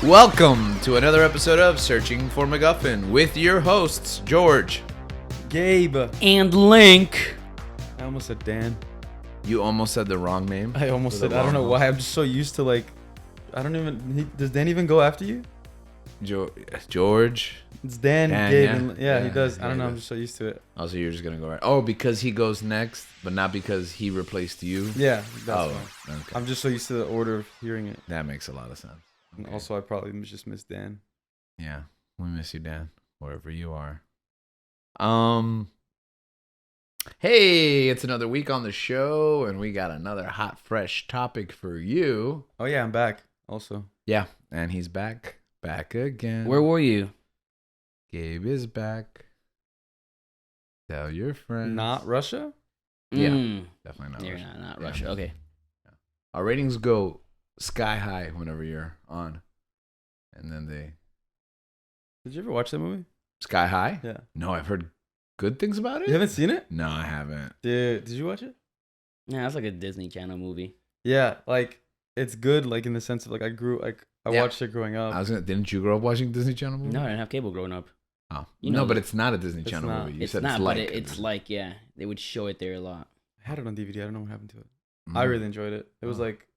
Welcome to another episode of Searching for Mcguffin with your hosts, George. Gabe. And Link. I almost said Dan. You almost said the wrong name. I almost said, I don't know why. I'm just so used to does Dan even go after you? George. It's Dan, Dan, Gabe. yeah. And, he does. I don't know. I'm just so used to it. Oh, so you're just going to go right. Oh, because he goes next, but not because he replaced you? Yeah, that's Oh, why. okay. I'm just so used to the order of hearing it. That makes a lot of sense. And Okay. also, I probably just missed Dan. Yeah, we miss you, Dan, wherever you are. Hey, it's another week on the show, and we got another hot, fresh topic for you. Oh, yeah, I'm back also. Yeah, and he's back again. Where were you? Gabe is back. Tell your friends. Not Russia? Yeah, Mm. definitely not. You're Russia. not Yeah. Russia. Okay. Our ratings go sky high whenever you're on, and then they Did you ever watch that movie? sky high. Yeah. No, I've heard good things about it. You haven't seen it? No, I haven't. Did you watch it? Yeah, that's like a Disney Channel movie. Yeah, it's good, in the sense of, I Yeah. watched it growing up. Didn't you grow up watching Disney Channel movies? No, I didn't have cable growing up. Oh, You no, know but that. it's not a Disney It's Channel not. movie. You It's said not, it's but like. it's like, yeah, they would show it there a lot. I had it on DVD. I don't know what happened to it. Mm. I really enjoyed it. It was Oh. like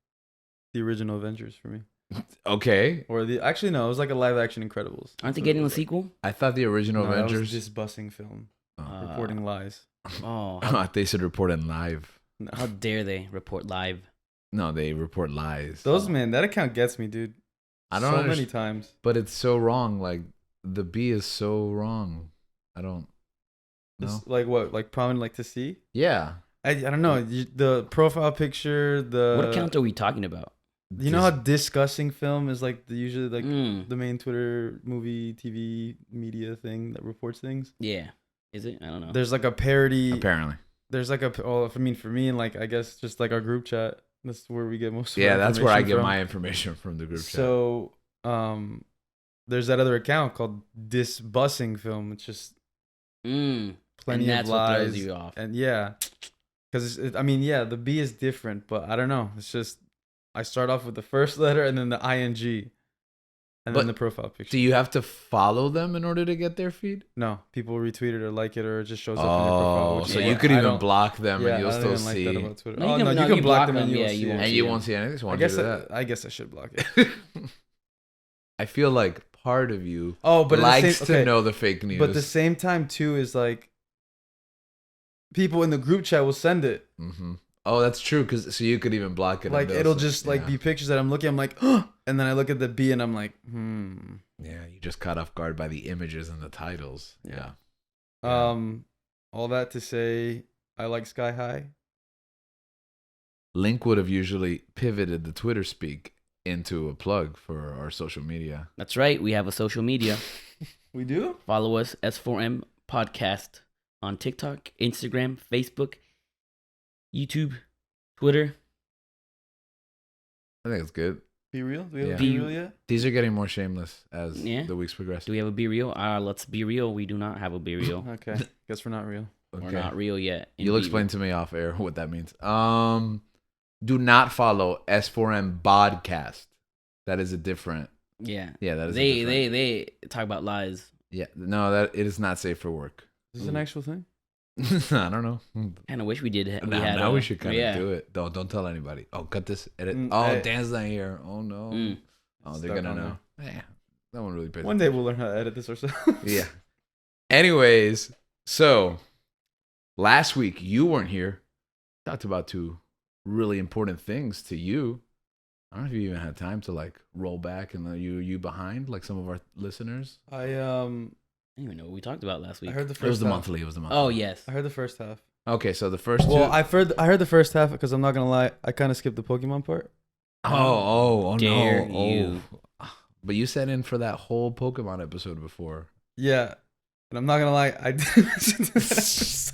the original Avengers for me. Okay. Or actually no, it was like a live action Incredibles. Aren't they So getting it a was sequel? I thought the original no, that was Avengers. this busing film Oh. reporting lies. Oh, I thought they should report in live. No. how dare they report live? No, they report lies. Those man, that account gets me, dude. I don't so understand. many times. But it's so wrong. Like the B is so wrong. I don't. No. It's like what? Like prominent, to see? Yeah. I don't know. The profile picture, What account are we talking about? You know how discussing film is usually Mm. the main Twitter, movie, TV, media thing that reports things. Yeah. Is it? I don't know. There's a parody. Apparently. There's for me and I guess just our group chat. That's where we get most of Yeah, our that's where I information get from. my information from, the group chat. So, there's that other account called This Busing Film. It's just plenty and that's of what lies. throws you off. And yeah, because the B is different, but I don't know. It's just I start off with the first letter and then the ing, and But then the profile picture. Do you have to follow them in order to get their feed? No, people retweet it or like it, or it just shows up in your profile. Oh, which so is you what could I even don't- block them Yeah, and you'll I don't still even like see. that about Twitter. No, Oh, you no, can- you no, can block them and yeah, you you won't won't And see you it. won't see anything. So why I don't you guess do that? I guess I should block it. I feel like part of you Oh, but likes at the same, to know the fake news. But at the same time too is people in the group chat will send it. Mm-hmm. Oh, that's true. Because so you could even block it. and they'll It'll say- just yeah. be pictures that I'm looking. I'm like, and then I look at the B and I'm like, Yeah, you just caught off guard by the images and the titles. Yeah. All that to say, I like Sky High. Link would have usually pivoted the Twitter speak into a plug for our social media. That's right. We have a social media. We do. Follow us, S4M Podcast, on TikTok, Instagram, Facebook, YouTube, Twitter. I think it's good. Be real. Do we have Yeah. a Be real yet? These are getting more shameless as Yeah. the weeks progress. Do we have a Be Real? Let's be real. We do not have a Be Real. Okay. Guess we're not real. We're not real yet. in You'll Be explain Real. to me off air what that means. Do not follow S4M Podcast. That is a different. Yeah. Yeah, that is. They talk about lies. Yeah, no, that it is not safe for work. Is this an actual thing? I don't know. Kind of wish we did. Now we should kind of yeah. do it. Don't tell anybody. Oh, cut this. Edit. Mm, Oh, Dan's not here. Oh no. Mm. Oh, they're Stuck gonna on know. Yeah, no one really pays. One day we'll learn how to edit this ourselves. Yeah. Anyways, so last week you weren't here. Talked about two really important things to you. I don't know if you even had time to roll back and you behind like some of our listeners. I don't even know what we talked about last week. I heard the first. It was the half. monthly. It was the monthly. Oh, yes. I heard the first half. Okay, so the first Well, two. I heard the first half because I'm not gonna lie, I kind of skipped the Pokemon part. Oh Dare no! you. Oh. But you sat in for that whole Pokemon episode before. Yeah, and I'm not gonna lie, I didn't listen to that.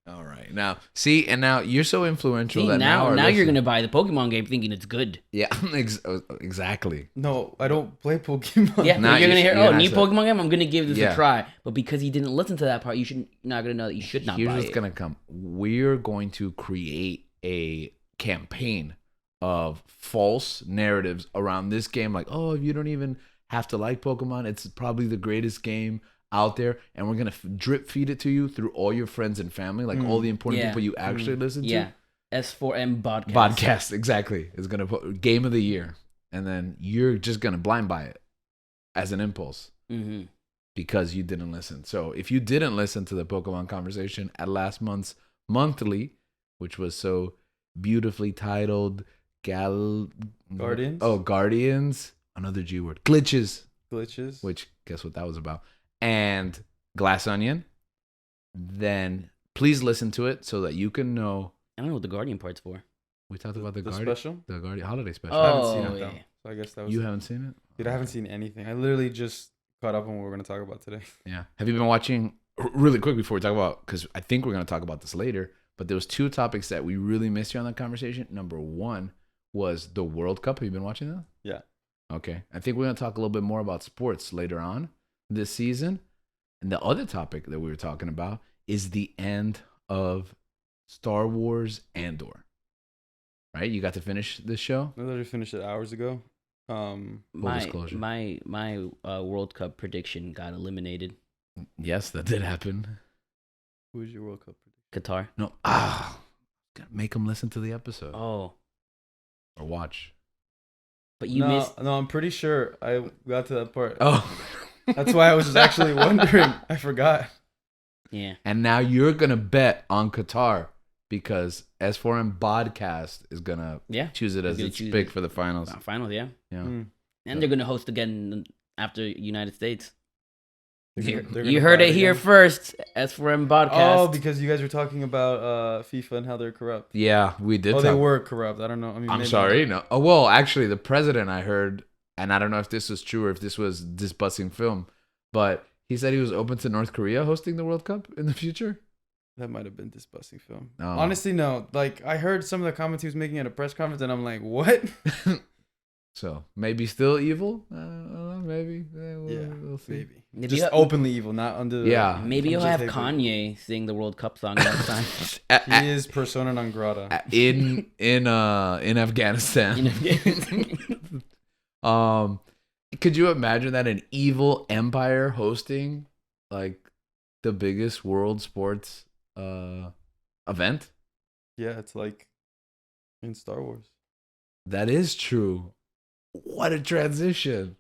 All right, now see, and now you're so influential See, that now our you're listen- going to buy the Pokemon game thinking it's good. Yeah, exactly. No, I don't play Pokemon. Yeah, Now you're going to you're hear, not new so- Pokemon game? I'm going to give this Yeah. a try. But because he didn't listen to that part, you're not going to know that you should not Here's buy what's it. gonna come. We're going to create a campaign of false narratives around this game. Like, oh, you don't even have to like Pokemon. It's probably the greatest game out there. And we're going to drip feed it to you through all your friends and family. Like all the important Yeah. people you actually listen to. Yeah. S4M podcast. Podcast, exactly. Is going to put game of the year. And then you're just going to blind buy it as an impulse. Mm-hmm. Because you didn't listen. So if you didn't listen to the Pokemon conversation at last month's monthly, which was so beautifully titled Guardians? Oh, Guardians. Another G word. Glitches. Glitches. Which, guess what that was about. And Glass Onion. Then please listen to it so that you can know. I don't know what the Guardian part's for. We talked about the Guardian special? The Guardian holiday special. I haven't seen Oh, it though. yeah. So I guess that was You haven't seen it? Dude, I haven't seen anything. I literally just caught up on what we're gonna talk about today. Yeah. Have you been watching really quick before we talk about, because I think we're going to talk about this later, but there was two topics that we really missed here on that conversation. Number one was the World Cup. Have you been watching that? Yeah. Okay. I think we're going to talk a little bit more about sports later on this season. And the other topic that we were talking about is the end of Star Wars Andor. Right? You got to finish this show? I literally finished it hours ago. Disclosure. My World Cup prediction got eliminated. Yes, that did happen. Who was your World Cup prediction? Qatar. No. Gotta make them listen to the episode Oh, or watch. but you missed. No, I'm pretty sure I got to that part. Oh. That's why I was just actually wondering. I forgot. Yeah. And now you're going to bet on Qatar because S4M Podcast is going to choose it as its pick for the finals. Finals, yeah. Yeah. And they're gonna host again after United States. They're You gonna heard buy it here again. first. S4M podcast. Oh, because you guys were talking about FIFA and how they're corrupt. Yeah, we did. Oh, they were corrupt. I don't know. I mean, I'm maybe sorry. No. Oh, well, actually, the president, I heard, and I don't know if this was true or if this was just busting film, but he said he was open to North Korea hosting the World Cup in the future. That might have been disgusting film. Oh. Honestly, no. Like, I heard some of the comments he was making at a press conference, and I'm like, what? So maybe still evil. Maybe. We'll see. Maybe. Just openly evil, not under. Yeah. Maybe you'll have table. Kanye sing the World Cup song next time. He is persona non grata. In Afghanistan. Could you imagine that an evil empire hosting like the biggest world sports event? Yeah, it's like in Star Wars. That is true. What a transition.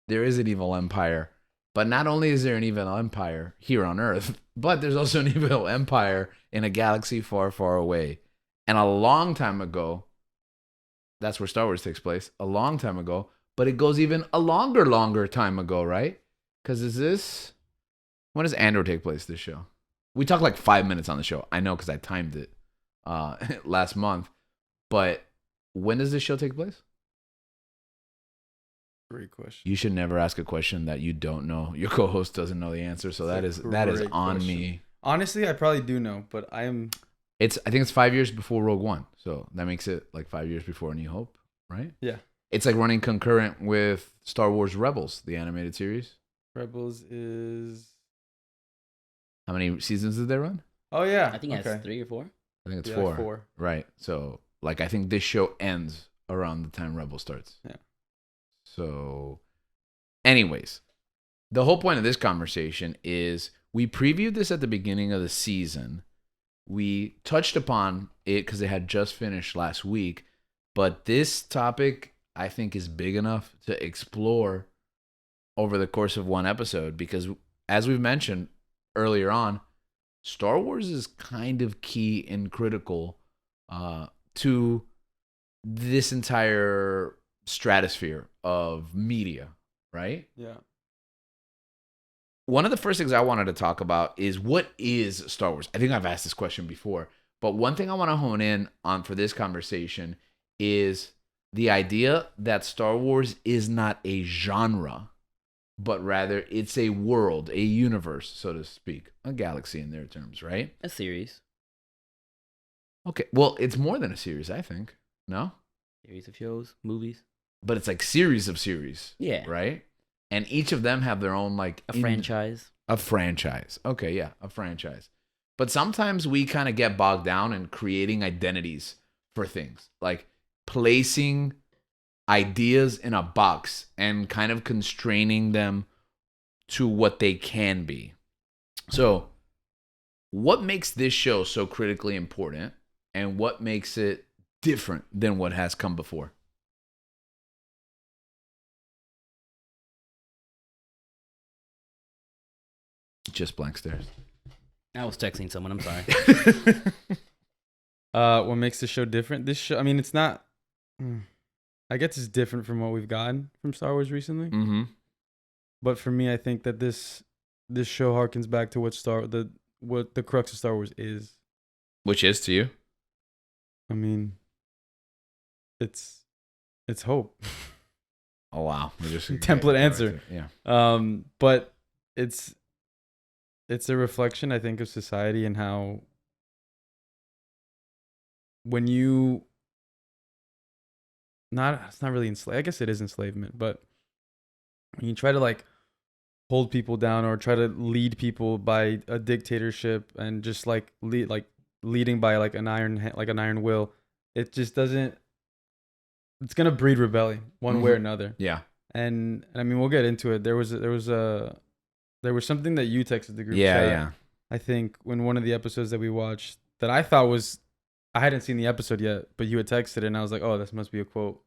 There is an evil empire. But not only is there an evil empire here on Earth, but there's also an evil empire in a galaxy far, far away. And a long time ago, that's where Star Wars takes place, a long time ago, but it goes even a longer time ago, right? Because when does Andor take place, this show? We talked like 5 minutes on the show. I know because I timed it last month. But when does this show take place? Great question. You should never ask a question that you don't know. Your co-host doesn't know the answer, so that is on me. Honestly, I probably do know, but I think it's 5 years before Rogue One, so that makes it like 5 years before A New Hope, right? Yeah. It's like running concurrent with Star Wars Rebels, the animated series. Rebels is. How many seasons did they run? Oh yeah, I think that's 3 or 4. I think it's Yeah, 4. 4. Right. So like I think this show ends around the time Rebels starts. Yeah. So, anyways, the whole point of this conversation is we previewed this at the beginning of the season. We touched upon it because it had just finished last week. But this topic, I think, is big enough to explore over the course of one episode because, as we've mentioned earlier on, Star Wars is kind of key and critical to this entire stratosphere of media, right? Yeah. One of the first things I wanted to talk about is what is Star Wars? I think I've asked this question before, but one thing I want to hone in on for this conversation is the idea that Star Wars is not a genre, but rather it's a world, a universe, so to speak, a galaxy in their terms, right? A series. Okay, well, it's more than a series, I think. No? Series of shows, movies. But it's like series of series. Yeah. Right? And each of them have their own like A franchise. A franchise. Okay, yeah, a franchise. But sometimes we kind of get bogged down in creating identities for things. Like placing ideas in a box and kind of constraining them to what they can be. So, what makes this show so critically important, and what makes it different than what has come before? Just blank stares. I was texting someone. I'm sorry. What makes this show different? This show, I mean, it's not. I guess it's different from what we've gotten from Star Wars recently. Mm-hmm. But for me, I think that this show harkens back to what the crux of Star Wars is. Which is to you? I mean, it's hope. Oh wow! Template answer. Yeah. But it's a reflection, I think, of society and how when you it's not really enslavement. I guess it is enslavement, but when you try to like hold people down or try to lead people by a dictatorship and just like leading by like an iron will, it just doesn't. It's gonna breed rebellion one way or another. Yeah. And I mean, we'll get into it. There was something that you texted the group chat. Yeah. I think when one of the episodes that we watched that I thought was, I hadn't seen the episode yet, but you had texted it and I was like, oh, this must be a quote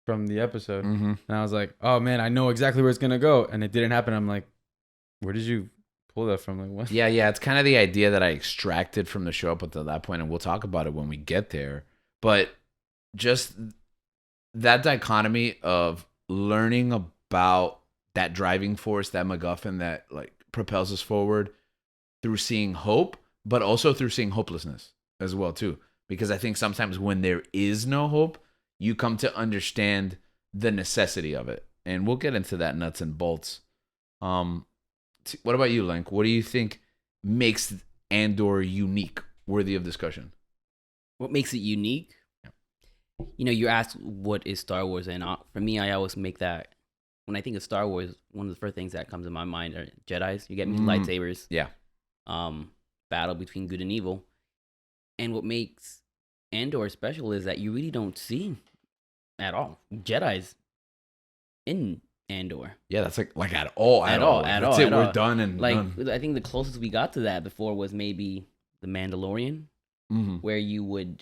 from the episode. Mm-hmm. And I was like, oh man, I know exactly where it's gonna go, and it didn't happen. I'm like, where did you pull that from? Like, what? Yeah. It's kind of the idea that I extracted from the show up until that point, and we'll talk about it when we get there. But just that dichotomy of learning about that driving force, that Mcguffin that like propels us forward through seeing hope, but also through seeing hopelessness as well too. Because I think sometimes when there is no hope, you come to understand the necessity of it. And we'll get into that nuts and bolts. What about you, Link? What do you think makes Andor unique, worthy of discussion? What makes it unique? You know, you asked what is Star Wars, and for me, I always make that. When I think of Star Wars, one of the first things that comes in my mind are Jedis. You get me lightsabers. Yeah. Battle between good and evil. And what makes Andor special is that you really don't see at all Jedis in Andor. Yeah, that's like at all. That's it. We're done and like done. I think the closest we got to that before was maybe the Mandalorian, where you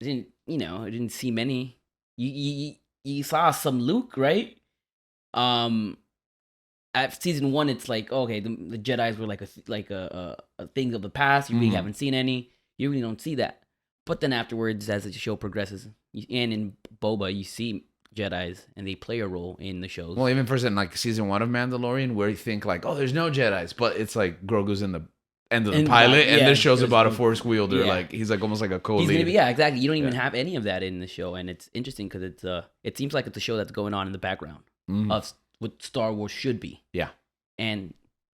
didn't see many. You saw some Luke, right? At season 1, it's like, okay, the Jedis were like a thing of the past. You really haven't seen any. You really don't see that. But then afterwards, as the show progresses, and in Boba, you see Jedis, and they play a role in the shows. Well, even first in like season 1 of Mandalorian, where you think like, oh, there's no Jedis, but it's like Grogu's in the end of the pilot, and this show's about a Force wielder. Yeah. Like he's like almost like a co-lead. Yeah, exactly. You don't even have any of that in the show, and it's interesting because it seems like it's a show that's going on in the background of what Star Wars should be. Yeah, and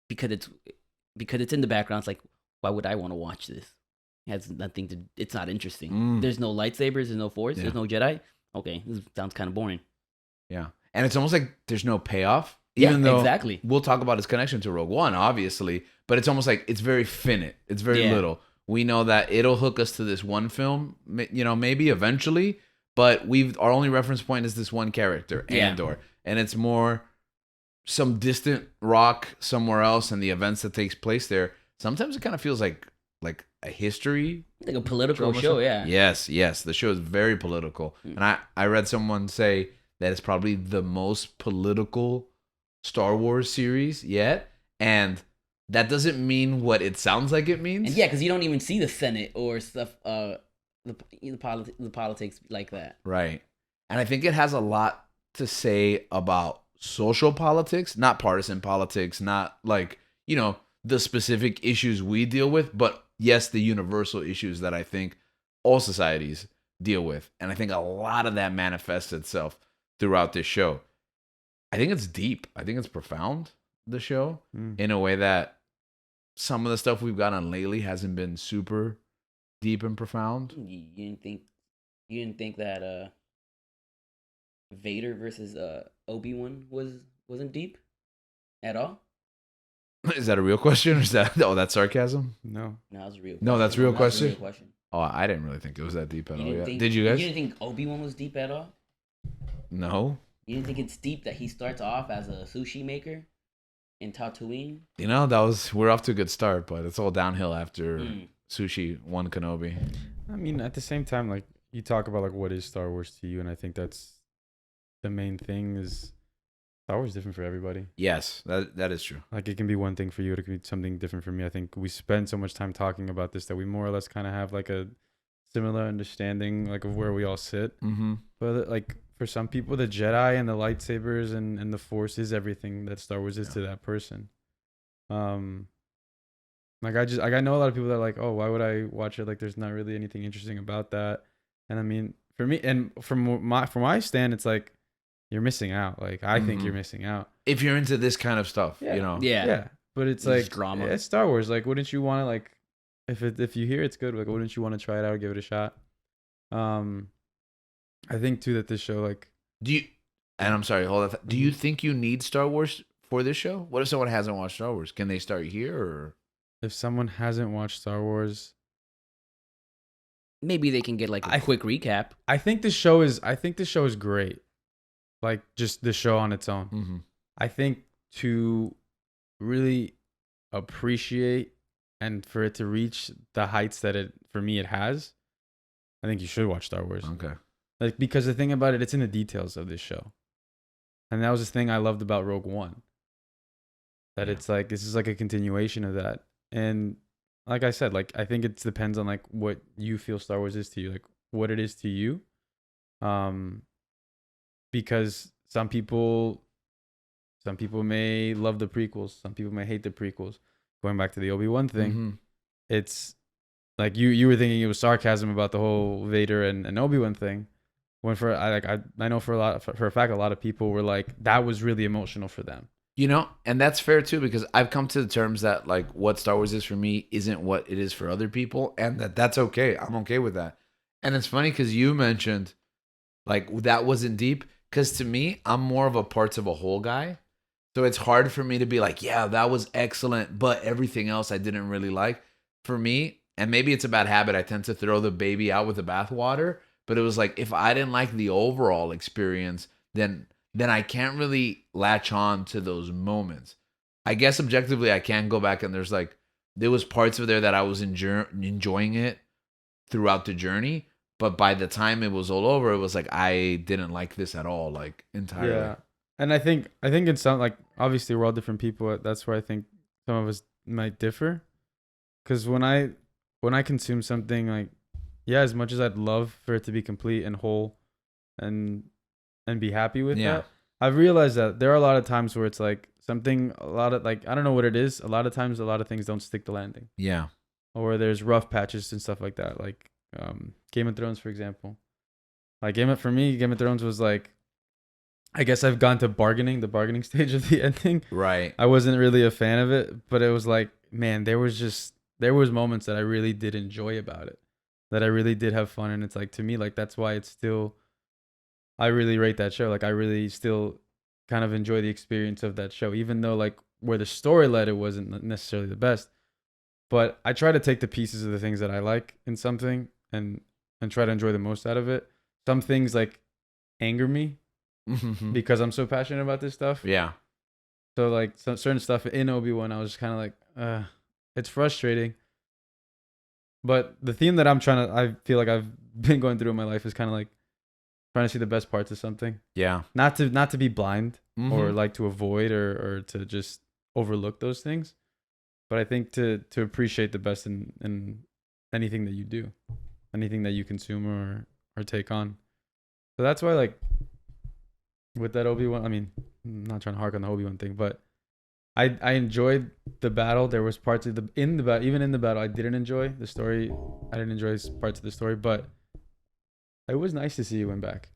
because it's in the background, it's like, why would I want to watch this? It has nothing to. It's not interesting. There's no lightsabers. There's no Force. There's no Jedi. Okay, this sounds kind of boring. Yeah, and it's almost like there's no payoff. Even though exactly. We'll talk about his connection to Rogue One, obviously, but it's almost like it's very finite. It's very little. We know that it'll hook us to this one film, maybe eventually, but our only reference point is this one character, Andor, and it's more some distant rock somewhere else and the events that takes place there. Sometimes it kind of feels like a history, like a political show. Yeah. Yes. The show is very political, and I read someone say that it's probably the most political Star Wars series yet, and that doesn't mean what it sounds like it means. And because you don't even see the Senate or stuff, the politics like that. Right. And I think it has a lot to say about social politics, not partisan politics, not like, the specific issues we deal with, but yes, the universal issues that I think all societies deal with. And I think a lot of that manifests itself throughout this show. I think it's deep. I think it's profound, the show, in a way that some of the stuff we've gotten lately hasn't been super deep and profound. You didn't think that Vader versus Obi-Wan wasn't deep at all? Is that a real question, or is that that's sarcasm? No, that's a real question. No, that's a real question? That's a real question. Oh, I didn't really think it was that deep at all. Yeah. Think, Did you guys? You didn't think Obi-Wan was deep at all? No. You didn't think it's deep that he starts off as a sushi maker in Tatooine? You know, we're off to a good start, but it's all downhill after Sushi won Kenobi. I mean, at the same time, like you talk about like what is Star Wars to you, and I think that's the main thing is Star Wars is different for everybody. Yes, that is true. Like it can be one thing for you, it can be something different for me. I think we spend so much time talking about this that we more or less kind of have like a similar understanding like of where we all sit. Mm-hmm. But like for some people, the Jedi and the lightsabers and the Force is everything that Star Wars is to that person. Like I know a lot of people that are like, oh, why would I watch it? Like there's not really anything interesting about that. And I mean, for me and from my stand, it's like you're missing out. Like I think you're missing out if you're into this kind of stuff. You know. Yeah. But it's There's like drama. It's Star Wars. Like, wouldn't you want to like if you hear it's good? Like, wouldn't you want to try it out, give it a shot? I think too that this show like. Do you? And I'm sorry, hold on. Do you think you need Star Wars for this show? What if someone hasn't watched Star Wars? Can they start here or? If someone hasn't watched Star Wars, maybe they can get like a quick recap. I think this show is great. Like just the show on its own. Mm-hmm. I think to really appreciate and for it to reach the heights that it has, I think you should watch Star Wars. Okay. Like because the thing about it, it's in the details of this show. And that was the thing I loved about Rogue One. That it's like this is like a continuation of that. And like I said, like I think it depends on like what you feel Star Wars is to you, like what it is to you. Because some people may love the prequels, some people may hate the prequels. Going back to the Obi-Wan thing, it's like you were thinking it was sarcasm about the whole Vader and Obi-Wan thing. When I know for a fact a lot of people were like that was really emotional for them. You know, and that's fair too, because I've come to the terms that like what Star Wars is for me isn't what it is for other people, and that's okay. I'm okay with that. And it's funny because you mentioned like that wasn't deep, because to me, I'm more of a parts of a whole guy. So it's hard for me to be like, yeah, that was excellent, but everything else I didn't really like. For me, and maybe it's a bad habit, I tend to throw the baby out with the bathwater, but it was like if I didn't like the overall experience, then I can't really latch on to those moments. I guess objectively, I can go back and there was parts of there that I was enjoying it throughout the journey. But by the time it was all over, it was like, I didn't like this at all, like entirely. Yeah. And I think it's something like, obviously we're all different people. That's where I think some of us might differ. Because when I consume something, like, yeah, as much as I'd love for it to be complete and whole and be happy with that, I've realized that there are a lot of times where it's like I don't know what it is. A lot of times, a lot of things don't stick the landing. Yeah. Or there's rough patches and stuff like that. Like Game of Thrones, for example. Like for me, Game of Thrones was like, I guess I've gone to the bargaining stage of the ending. Right. I wasn't really a fan of it, but it was like, man, there was moments that I really did enjoy about it, that I really did have fun. And it's like, to me, like, that's why it's still, I really rate that show. Like, I really still kind of enjoy the experience of that show, even though like where the story led, it wasn't necessarily the best. But I try to take the pieces of the things that I like in something and try to enjoy the most out of it. Some things like anger me because I'm so passionate about this stuff. Yeah. So like certain stuff in Obi-Wan, I was just kind of like, it's frustrating. But the theme that I feel like I've been going through in my life is kind of like trying to see the best parts of something. Yeah. Not to be blind or like to avoid or to just overlook those things. But I think to appreciate the best in anything that you do, anything that you consume or take on. So that's why, like, with that Obi-Wan, I mean, I'm not trying to hark on the Obi-Wan thing, but I enjoyed the battle. There was parts of even in the battle, I didn't enjoy the story. I didn't enjoy parts of the story, but it was nice to see you win back.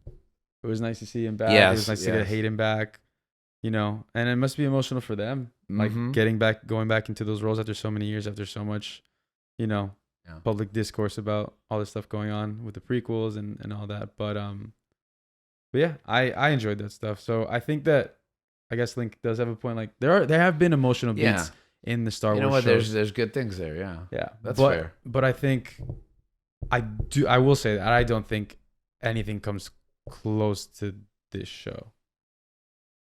It was nice to see him back. Yes, it was nice to get Hayden back, you know, and it must be emotional for them. Like going back into those roles after so many years, after so much, you know, public discourse about all this stuff going on with the prequels and all that. But yeah, I enjoyed that stuff. So I think that, I guess Link does have a point. Like there have been emotional beats in the Star Wars. You know what? Shows. There's good things there. Yeah. Yeah. That's fair. But I think I will say that I don't think anything comes close to this show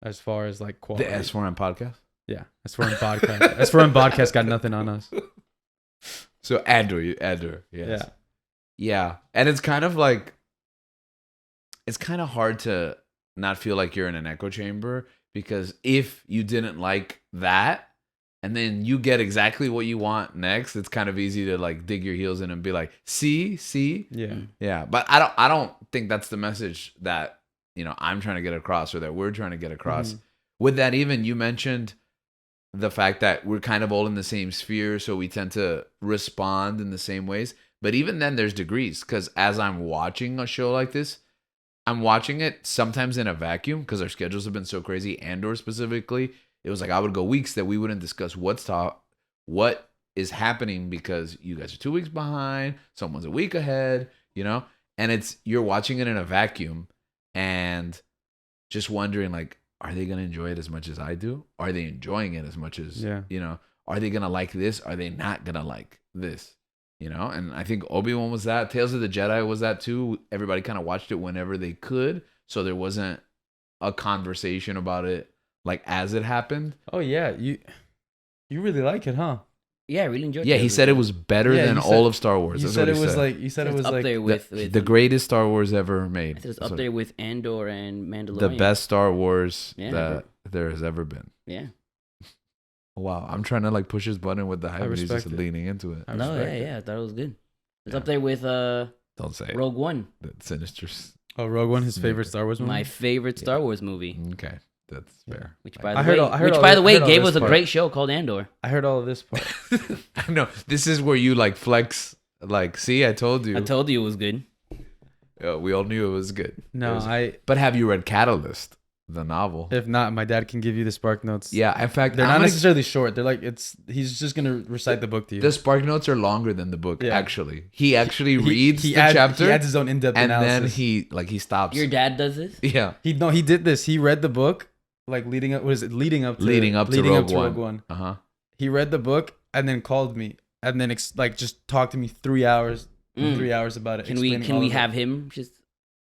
as far as like quality. The S4M podcast. Yeah, S4M podcast. S4M podcast got nothing on us. So Andor, yes. Yeah, and it's kind of like, it's kind of hard to not feel like you're in an echo chamber, because if you didn't like that and then you get exactly what you want next, it's kind of easy to like dig your heels in and be like, see. Yeah, but I don't think that's the message that, you know, I'm trying to get across, or that we're trying to get across. Mm-hmm. With that, even you mentioned the fact that we're kind of all in the same sphere, so we tend to respond in the same ways. But even then, there's degrees, because as I'm watching a show like this, I'm watching it sometimes in a vacuum, because our schedules have been so crazy. Andor specifically, it was like I would go weeks that we wouldn't discuss what is happening, because you guys are 2 weeks behind, someone's a week ahead, you know? And you're watching it in a vacuum and just wondering, like, are they going to enjoy it as much as I do? Are they enjoying it as much as, you know, are they going to like this? Are they not going to like this? You know, and I think Obi-Wan was that. Tales of the Jedi was that too. Everybody kind of watched it whenever they could, so there wasn't a conversation about it like as it happened. Oh yeah, you really like it, huh? Yeah, I really enjoyed it. Yeah, he said it was better than all of Star Wars. You That's said what it he was said. like, you said it was up like there with the greatest Star Wars ever made. It's up there with Andor and Mandalorian. The best Star Wars Yeah, that there has ever been. Yeah. Wow, I'm trying to like push his button with the hype, and he's just respect it. leaning into it. No, yeah, I thought it was good. It's up there with Don't say Rogue One. The Sinister. Oh, Rogue One, his favorite Star Wars movie. My favorite Star Wars movie. Okay, that's fair. Which by I the way, heard Gabe all was this a part. great show called Andor. I heard all of this part. I know, this is where you like flex. Like, see, I told you. I told you it was good. We all knew it was good. No, But have you read Catalyst, the novel? If not, my dad can give you the Spark Notes. Yeah, in fact, They're not necessarily short. They're like, he's just gonna recite the book to you. The Spark Notes are longer than the book. Yeah. Actually, he actually reads the chapter. He adds his own in-depth and analysis. then he stops. Your dad does this? Yeah. He did this. He read the book like leading up. What is it? Leading up to Rogue One. Uh huh. He read the book and then called me and then just talked to me 3 hours. 3 hours about it. Can we have him just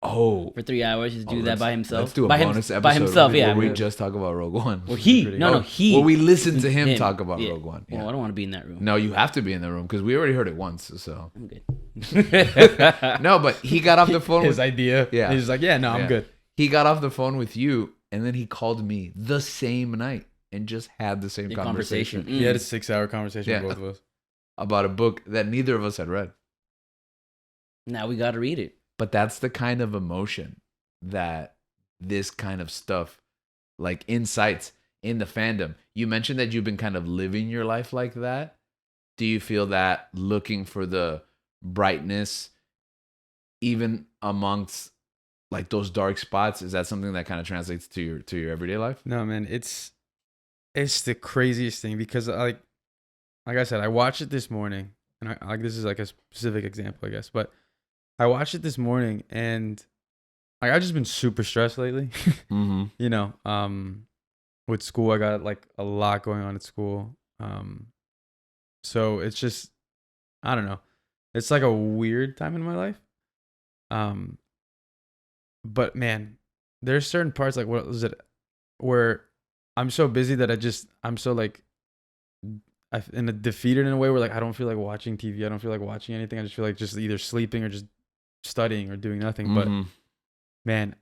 for 3 hours just do that by himself? Let's do a by bonus episode by himself, where yeah. we just talk about Rogue One. Well, where we listen to him talk about Rogue One. Yeah. Well, I don't want to be in that room. No, you have to be in the room because we already heard it once. So I'm good. no, but he got off the phone his with idea. Yeah. He's like, yeah, no, I'm good. He got off the phone with you, and then he called me the same night and just had the same conversation. He had a 6-hour conversation with both of us about a book that neither of us had read. Now we got to read it. But that's the kind of emotion that this kind of stuff like incites in the fandom. You mentioned that you've been kind of living your life like that. Do you feel that looking for the brightness even amongst like those dark spots, is that something that kind of translates to your everyday life? No, man, it's the craziest thing because like I said, I watched it this morning, and this is like a specific example, I guess, but I watched it this morning, and like I've just been super stressed lately. Mm-hmm. You know, with school, I got like a lot going on at school. So it's just, I don't know. It's like a weird time in my life. But man, there's certain parts like what was it where I'm so busy that I'm so like in a defeated in a way where like I don't feel like watching TV. I don't feel like watching anything. I just feel like just either sleeping or just studying or doing nothing. Mm-hmm. But man,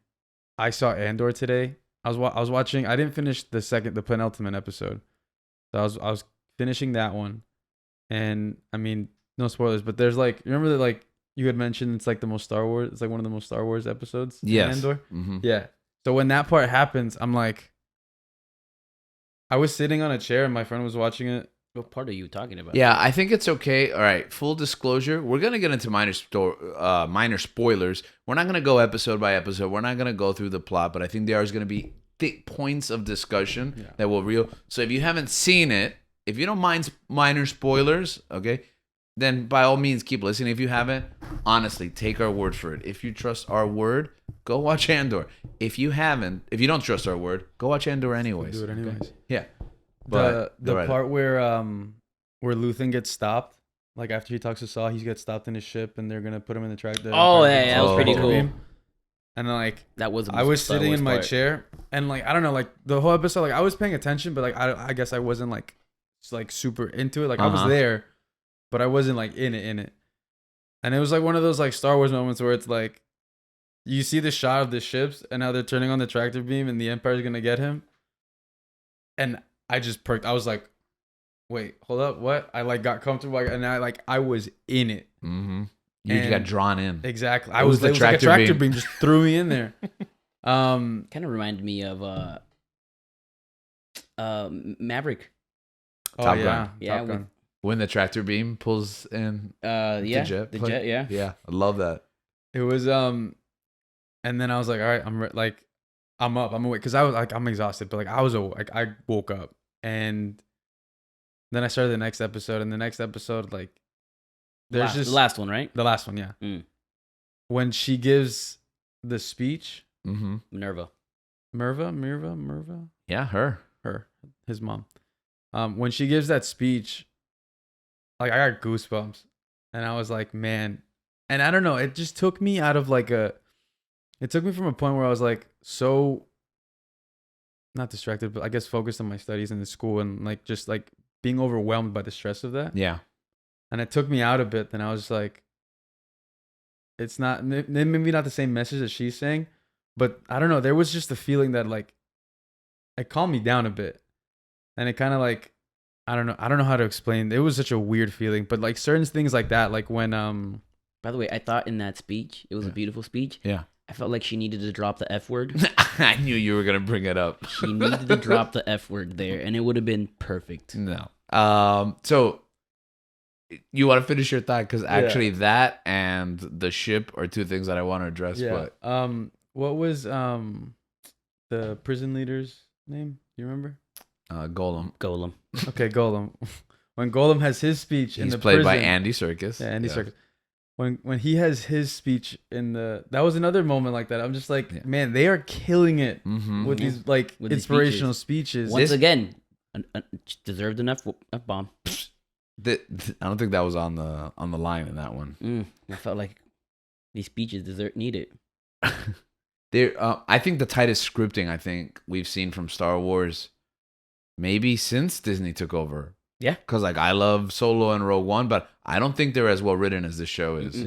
I saw Andor today. I was watching. I didn't finish the penultimate episode. So I was finishing that one, and I mean no spoilers, but there's like, remember that like you had mentioned it's like the most Star Wars. It's like one of the most Star Wars episodes. Yes. Andor. Mm-hmm. Yeah. So when that part happens, I'm like, I was sitting on a chair and my friend was watching it. What part are you talking about? Yeah, I think it's okay. All right, full disclosure, we're gonna get into minor spoilers. We're not gonna go episode by episode. We're not gonna go through the plot, but I think there is gonna be thick points of discussion that will real. So if you haven't seen it, if you don't mind minor spoilers, okay, then by all means keep listening. If you haven't, honestly, take our word for it. If you trust our word, go watch Andor. If you don't trust our word, go watch Andor anyways. Do it anyways. Okay? Yeah. The part where Luthen gets stopped like after he talks to Saw, he gets stopped in his ship, and they're gonna put him in the track. Oh, yeah, that was pretty cool. And then like That was. I was sitting in my chair, and like I don't know, like the whole episode, like I was paying attention, but like I guess I wasn't like super into it. Like I was there, but I wasn't like in it. And it was like one of those like Star Wars moments where it's like you see the shot of the ships and how they're turning on the tractor beam and the Empire's gonna get him. And I just perked. I was like, wait, hold up, what? I like got comfortable, and I was in it. Mm-hmm. You just got drawn in. Exactly. It was like a tractor beam just threw me in there. Kind of reminded me of Maverick. Top Gun. Yeah. Top Gun. When the tractor beam pulls in Yeah. the jet. Yeah. Yeah, I love that. It was and then I was like, all right, I'm up, I'm awake, because I was like, I'm exhausted, but like I was like I woke up, and then I started the next episode, and the next episode, like there's the last one, right? The last one, yeah. Mm. When she gives the speech, Minerva. Mirva, Yeah, her, his mom. When she gives that speech, like I got goosebumps, and I was like, man, and I don't know, it just took me out of like it took me from a point where I was like so not distracted, but I guess focused on my studies in the school, and like just like being overwhelmed by the stress of that. Yeah. And it took me out a bit. Then I was like, it's not, maybe not the same message that she's saying, but I don't know. There was just a feeling that like, it calmed me down a bit. And it kind of like, I don't know how to explain. It was such a weird feeling, but like certain things like that, like when, by the way, I thought in that speech, it was a beautiful speech. Yeah. I felt like she needed to drop the F word. I knew you were going to bring it up. She needed to drop the F word there, and it would have been perfect. No. So you want to finish your thought? Because actually that and the ship are two things that I want to address. Yeah. But what was the prison leader's name? Do you remember? Golem. Okay, Golem. When Golem has his speech in the prison. He's played by Andy Serkis. Yeah, Andy Serkis. When he has his speech that was another moment like that. I'm just like, man, they are killing it with these like with inspirational speeches. Once again, deserved enough bomb. I don't think that was on the line in that one. I felt like these speeches need it. I think the tightest scripting I think we've seen from Star Wars, maybe since Disney took over. Yeah, because like I love Solo and Rogue One, but I don't think they're as well written as this show is.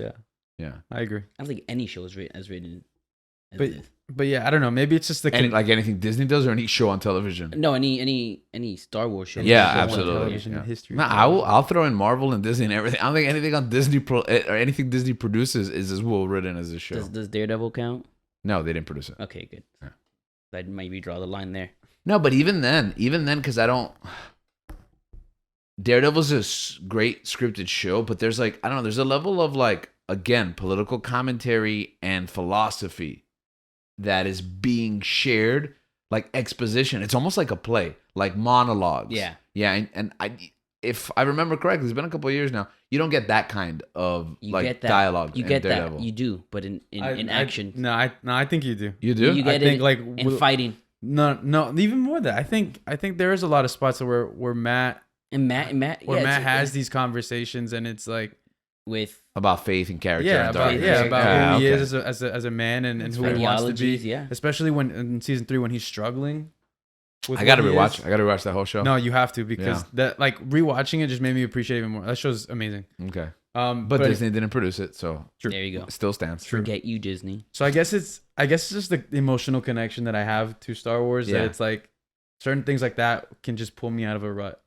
Yeah, I agree. I don't think any show is written as this. But yeah, I don't know. Maybe it's just like anything Disney does or any show on television. No, any Star Wars show. Yeah, absolutely. Television history. No, I'll throw in Marvel and Disney and everything. I don't think anything on Disney or anything Disney produces is as well written as this show. Does Daredevil count? No, they didn't produce it. Okay, good. Yeah. I'd maybe draw the line there. No, but even then, because I don't. Daredevil's a great scripted show, but there's like, I don't know, there's a level of like, again, political commentary and philosophy that is being shared, like exposition. It's almost like a play, like monologues. Yeah. Yeah. And if I remember correctly, it's been a couple of years now, you don't get that kind of dialogue. You get that. You do, but in action. No, I think you do. You do? You get it like in fighting. No, even more than that. I think there is a lot of spots where Matt has these conversations, and it's like with about faith and character. Yeah, about who he is as a man and who he wants to be. Yeah. Especially when in season 3 when he's struggling. I gotta rewatch that whole show. No, you have to, because that like rewatching it just made me appreciate it even more. That show's amazing. Okay. But Disney didn't produce it, so there you go. Still stands. Forget you, Disney. So I guess it's just the emotional connection that I have to Star Wars, that it's like certain things like that can just pull me out of a rut.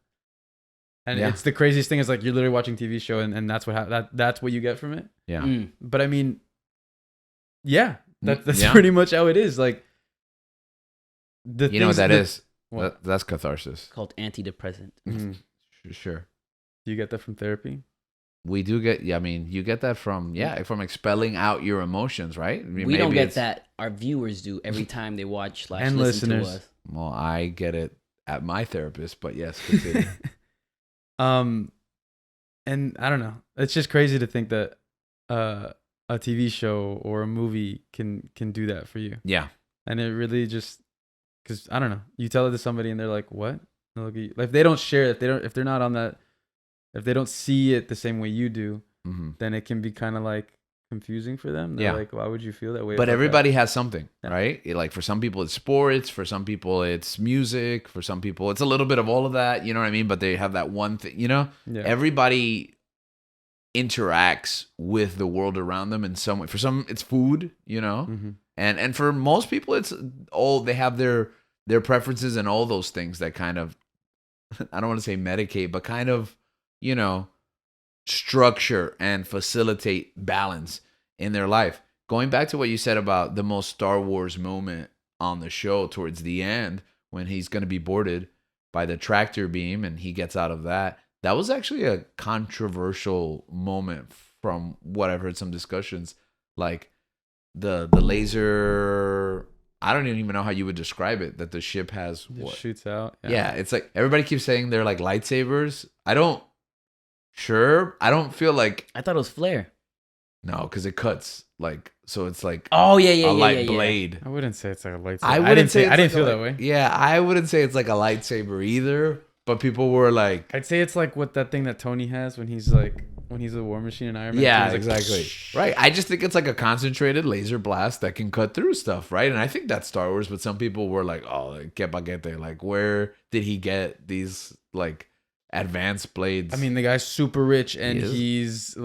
And it's the craziest thing is like you're literally watching TV show and that's what that's what you get from it. Yeah. But I mean, that's pretty much how it is. Like you know what that is? That's catharsis. Called antidepressant. Mm-hmm. Sure. Do you get that from therapy? We do get. Yeah, I mean, you get that from expelling out your emotions, right? I mean, we don't get that. Our viewers do every time they watch / and listen listeners. to us. Well, I get it at my therapist, but yes, continue. And I don't know. It's just crazy to think that a TV show or a movie can do that for you. Yeah. And it really just, because I don't know, you tell it to somebody and they're like, what? Like, if they don't share it, if they're not on that if they don't see it the same way you do, Mm-hmm. then it can be kind of like confusing for them. They're Yeah. like, why would you feel that way? But about everybody has something, Yeah. right? Like for some people it's sports, for some people it's music, for some people it's a little bit of all of that, you know what I mean? But they have that one thing, you know? that? Yeah. Everybody interacts with the world around them in some way. For some it's food, you know? Mm-hmm. And for most people it's all they have their preferences and all those things that kind of I don't want to say medicate, but kind of, you know, structure and facilitate balance in their life. Going back to what you said about the most Star Wars moment on the show towards the end when he's going to be boarded by the tractor beam and he gets out of that. That was actually a controversial moment from what I've heard some discussions. Like the laser, I don't even know how you would describe it, that the ship has It what? shoots out. Yeah, it's like everybody keeps saying they're like lightsabers. I don't feel like I thought it was flare. no, because it cuts like so. It's like Oh yeah, a light blade. I wouldn't say it's like a lightsaber. I wouldn't say I didn't it's feel like that way. Yeah, I wouldn't say it's like a lightsaber either. But people were like, I'd say it's like what that thing that Tony has when he's a War Machine in Iron Man. yeah, He's like, exactly, right. I just think it's like a concentrated laser blast that can cut through stuff, right? And I think that's Star Wars. But some people were like, oh, like, que paquete. Like, where did he get these like advanced blades? I mean, the guy's super rich and He is.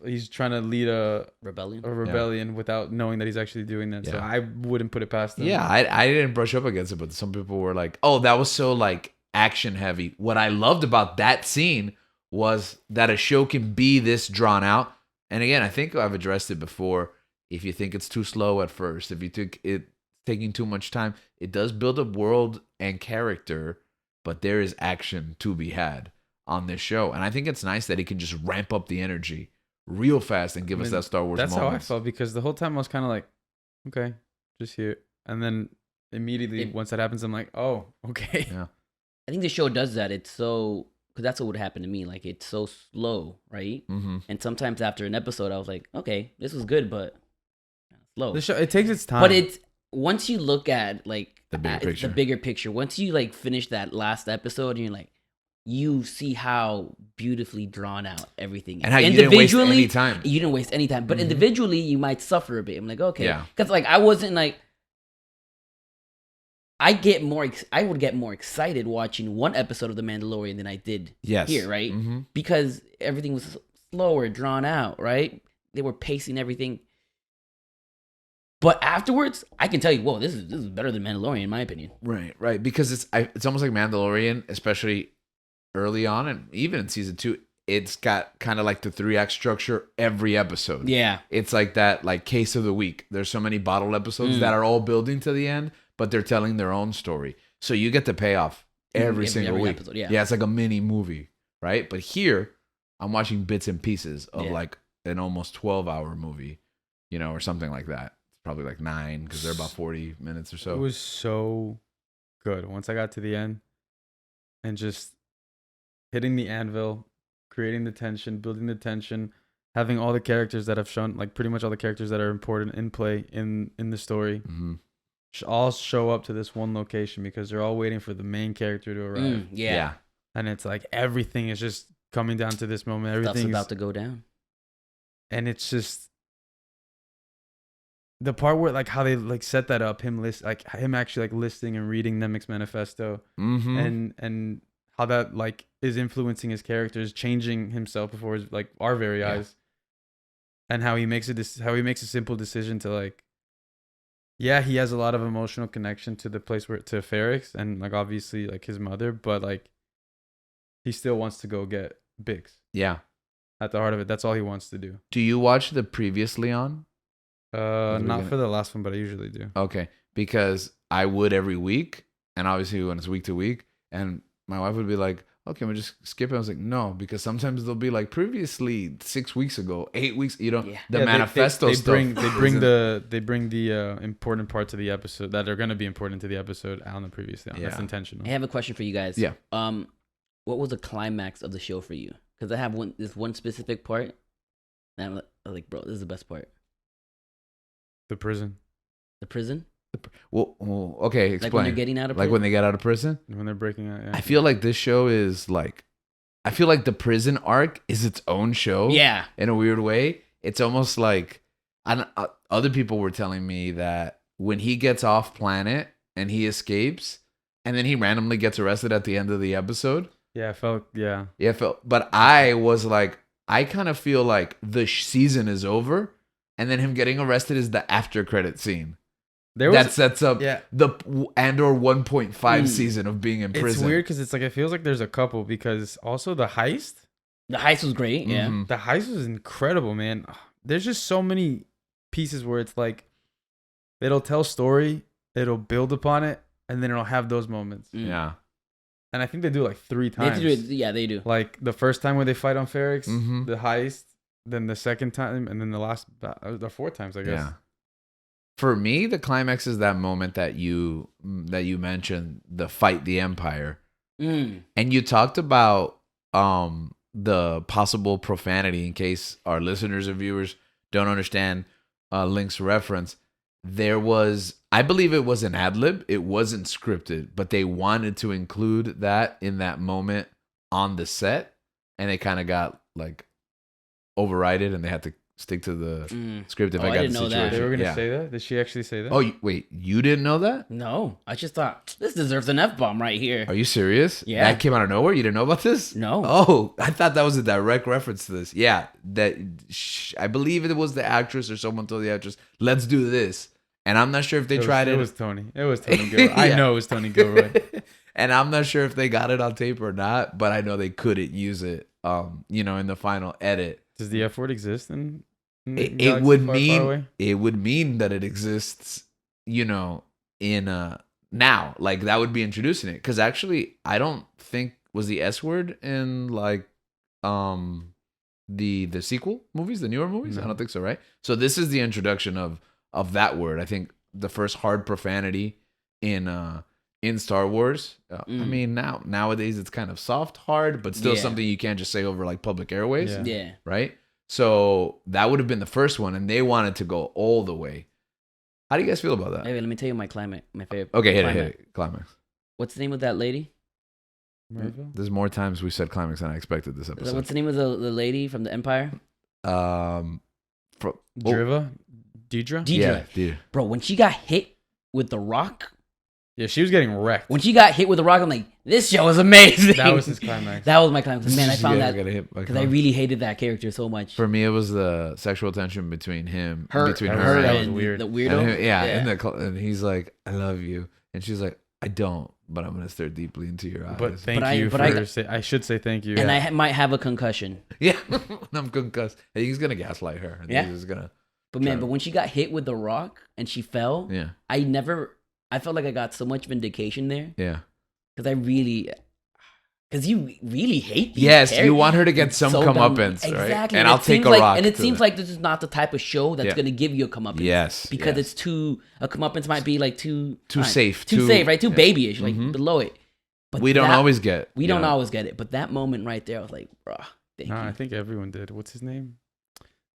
he's trying to lead a Rebellion. rebellion without knowing that he's actually doing that. So Yeah. I wouldn't put it past him. Yeah, I didn't brush up against it, but some people were like, "Oh, that was so like action heavy." What I loved about that scene was that a show can be this drawn out. And again, I think I've addressed it before. If you think it's too slow at first, if you think it's taking too much time, it does build up world and character, but there is action to be had on this show. And I think it's nice that he can just ramp up the energy real fast and give us that Star Wars That's moments. how I felt, because the whole time I was kind of like, okay, just here. And then immediately once that happens, I'm like, oh, okay. Yeah. I think the show does that. It's so, because that's what would happen to me. Like, it's so slow, right? Mm-hmm. And sometimes after an episode, I was like, okay, this was good, but slow. The show, it takes its time. But it's once you look at like The bigger picture. the bigger picture. Once you like finish that last episode, and you're like, you see how beautifully drawn out everything is. And how you didn't waste any time. You didn't waste any time, but Mhm. individually, you might suffer a bit. I'm like, okay, Yeah. because like I wasn't like. I would get more excited watching one episode of The Mandalorian than I did Yes. here, right? Mm-hmm. Because everything was slower, drawn out, right? They were pacing everything. But afterwards, I can tell you, whoa, this is better than Mandalorian, in my opinion. Right. Because it's almost like Mandalorian, especially early on, and even in season 2, it's got kind of like the 3-act structure every episode. Yeah. It's like that, like case of the week. There's so many bottled episodes that are all building to the end, but they're telling their own story. So you get the payoff every single week. Episode, yeah. Yeah, it's like a mini movie, right? But here, I'm watching bits and pieces of like an almost 12-hour movie, or something like that. It's probably like 9 because they're about 40 minutes or so. It was so good. Once I got to the end and just hitting the anvil, creating the tension, building the tension, having all the characters that have shown, like pretty much all the characters that are important in play in the story, Mm-hmm. all show up to this one location because they're all waiting for the main character to arrive. Yeah. And it's like everything is just coming down to this moment. Stuff's Everything's about to go down. and it's just the part where like how they like set that up, him actually like listing and reading Nemec's manifesto, Mm-hmm. and how that like is influencing his characters, changing himself before his like our very eyes, and how he makes a simple decision to like, yeah, he has a lot of emotional connection to the place to Ferrix and like obviously like his mother, but like he still wants to go get Bix. Yeah. At the heart of it, that's all he wants to do. Do you watch the previously on? Not for the last one, but I usually do. Okay, because I would every week, and obviously when it's week to week, and my wife would be like, "Okay, we'll just skip it." I was like, "No," because sometimes they'll be like, "Previously 6 weeks ago, 8 weeks." The manifesto they stuff. bring the important parts of the episode that are going to be important to the episode on the previous one. That's intentional. I have a question for you guys. Yeah. What was the climax of the show for you? Because I have this one specific part, and I'm like, bro, this is the best part. The prison. The prison? Well, okay, explain. Like when they're getting out of prison? Like when they get out of prison? When they're breaking out, yeah. I feel like this show is like I feel like the prison arc is its own show. Yeah. In a weird way. It's almost like other people were telling me that when he gets off planet and he escapes and then he randomly gets arrested at the end of the episode. Yeah, I felt. Yeah. Yeah, but I was like, I kind of feel like the season is over and then him getting arrested is the after credit scene. That sets up the Andor 1.5 season of being in prison. It's weird because it's like it feels like there's a couple because also the heist. The heist was great. Yeah. Mm-hmm. The heist was incredible, man. There's just so many pieces where it's like it'll tell story, it'll build upon it, and then it'll have those moments. Yeah. And I think they do it like 3 times. They do. Like the first time where they fight on Ferrix, Mhm. the heist, then the second time, and then the 4 times, I guess. Yeah. For me, the climax is that moment that you mentioned, the fight the Empire. Mm. And you talked about the possible profanity in case our listeners and viewers don't understand Link's reference. There was, I believe it was an ad-lib. It wasn't scripted, but they wanted to include that in that moment on the set, and they kind of got like overrided, and they had to stick to the script if I got didn't the know that. situation. They were going to Yeah. say that? Did she actually say that? Oh, wait, you didn't know that? No, I just thought this deserves an F-bomb right here. Are you serious? Yeah. That came out of nowhere? You didn't know about this? No. Oh, I thought that was a direct reference to this. Yeah, I believe it was the actress or someone told the actress, let's do this. And I'm not sure if they tried it. It was Tony. It was Tony Gilroy. I know it was Tony Gilroy. And I'm not sure if they got it on tape or not, but I know they couldn't use it, in the final edit. Does the F word exist in It Galaxy would Far, mean Far Away? it would mean that it exists, in now. Like that would be introducing it. Because actually, I don't think was the S word in like the sequel movies, the newer movies. No. I don't think so, right? So this is the introduction of that word. I think the first hard profanity in Star Wars. I mean, nowadays it's kind of soft hard, but still something you can't just say over like public airways. Yeah. Right? So that would have been the first one, and they wanted to go all the way. How do you guys feel about that? Hey, let me tell you my favorite. Okay, hit climate. it. Climax. What's the name of that lady? Merville? There's more times we said climax than I expected this episode. What's the name of the lady from the Empire? Driva? Deidre? Yeah, dude. Bro, when she got hit with the rock, Yeah, she was getting wrecked. when she got hit with the rock, I'm like, this show is amazing. That was his climax. That was my climax. Man, I found Yeah, that got hit by because I car. really hated that character so much. For me, it was the sexual tension between him, her between that her, was and weird. the and weirdo. him, and he's like, "I love you," and she's like, "I don't, but I'm gonna stare deeply into your eyes." But thank But I- you but for I should say thank you. And I might have a concussion. yeah, I'm concussed. Hey, he's gonna gaslight her. I think Yeah. he's gonna. But man, but when she got hit with the rock and she fell, Yeah, I felt like I got so much vindication there yeah. because you really hate these Yes, you characters. want her to get some So comeuppance, dumb. right? Exactly. And I'll take a like, rock. And it to seems that. like this is not the type of show that's Yeah. going to give you a comeuppance. Yes, Because yes. it's a comeuppance might be like too safe, too too- safe, right? Too yeah. babyish, like Mhm. below it. But we don't that- always get. We you don't know, always get it. But that moment right there, I was like, bruh, thank No, you. I think everyone did. What's his name?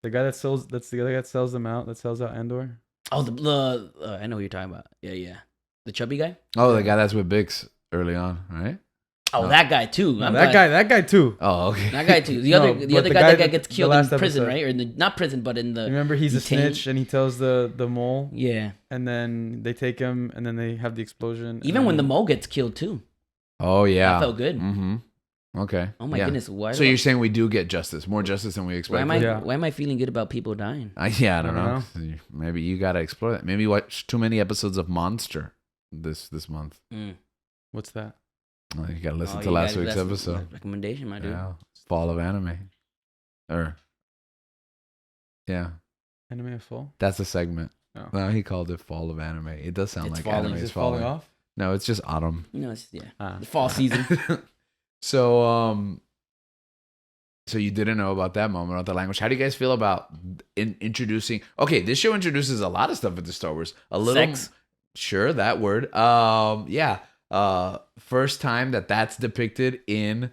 The guy that's the guy that sells them out, that sells out Andor. Oh, I know who you're talking about. Yeah. The chubby guy? Oh, the guy that's with Bix early on, right? Oh, No. that guy too. No, I'm that glad- guy too. Oh, okay. That guy too. The No, other but guy the that guy gets the killed last in prison, episode. right? Or not prison, but in the Remember, he's a detained- snitch, and he tells the mole, Yeah. and then they take him, and then they have the explosion. and Even when the then- mole gets killed too. Oh yeah. That felt good. Mm-hmm. Okay. Oh my Yeah. goodness. Why? So you're saying we do get justice, more justice than we why expected? am I? Yeah. Why am I feeling good about people dying? I don't know. Maybe you gotta explore that. Maybe you watch too many episodes of Monster this month. What's that? Oh, you gotta listen Oh, to you last guys- week's that's episode. my recommendation, my dude. Yeah, Fall of Anime. Yeah, Anime of Fall? that's a segment. Oh. No, he called it Fall of Anime. It does sound It's like falling. anime Is is it falling falling. off? No, it's just autumn. You know, it's the Ah. fall season. So so you didn't know about that moment about the language. How do you guys feel about introducing? Okay, this show introduces a lot of stuff into Star Wars. A little, Sex. sure, that word. Yeah. First time that's depicted in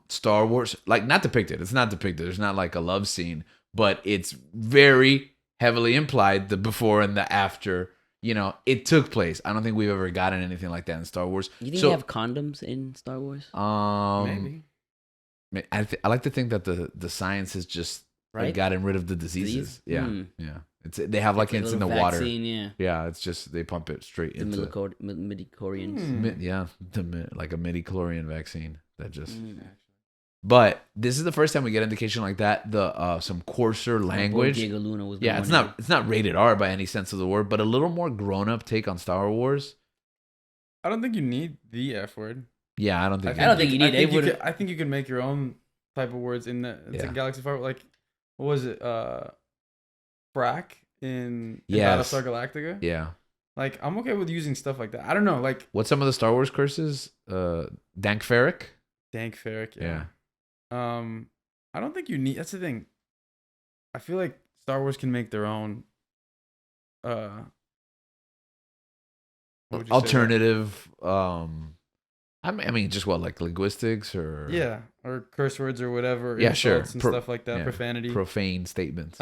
Star Wars. Like, not depicted. It's not depicted. There's not like a love scene, but it's very heavily implied the before and the after. It took place. I don't think we've ever gotten anything like that in Star Wars. You think So, they have condoms in Star Wars? Maybe. I like to think that the science has just Right? gotten rid of the diseases. Disease? Yeah, Mm. yeah. They have like a it's in little the water. vaccine, yeah. Yeah, it's just they pump it straight The into midichlorians. yeah, like a midi-chlorian vaccine that just. Mm. But this is the first time we get indication like that. The some coarser language. Diego Luna was Yeah, going it's not rated R by any sense of the word, but a little more grown up take on Star Wars. I don't think you need the F word. Yeah, I don't think. I don't think you need it. I think you can make your own type of words in the Yeah. Galaxy Far. Like, what was it? Frack in Yes. Battlestar Galactica. Yeah. Like, I'm okay with using stuff like that. I don't know, like What's some of the Star Wars curses? Dankferic. Dank Ferric. Yeah. I don't think you need. That's the thing. I feel like Star Wars can make their own. What would you say? Alternative. I mean, just what, like linguistics or Yeah, or curse words or whatever. Yeah, sure. insults and stuff like that. yeah, Profanity. profane statements.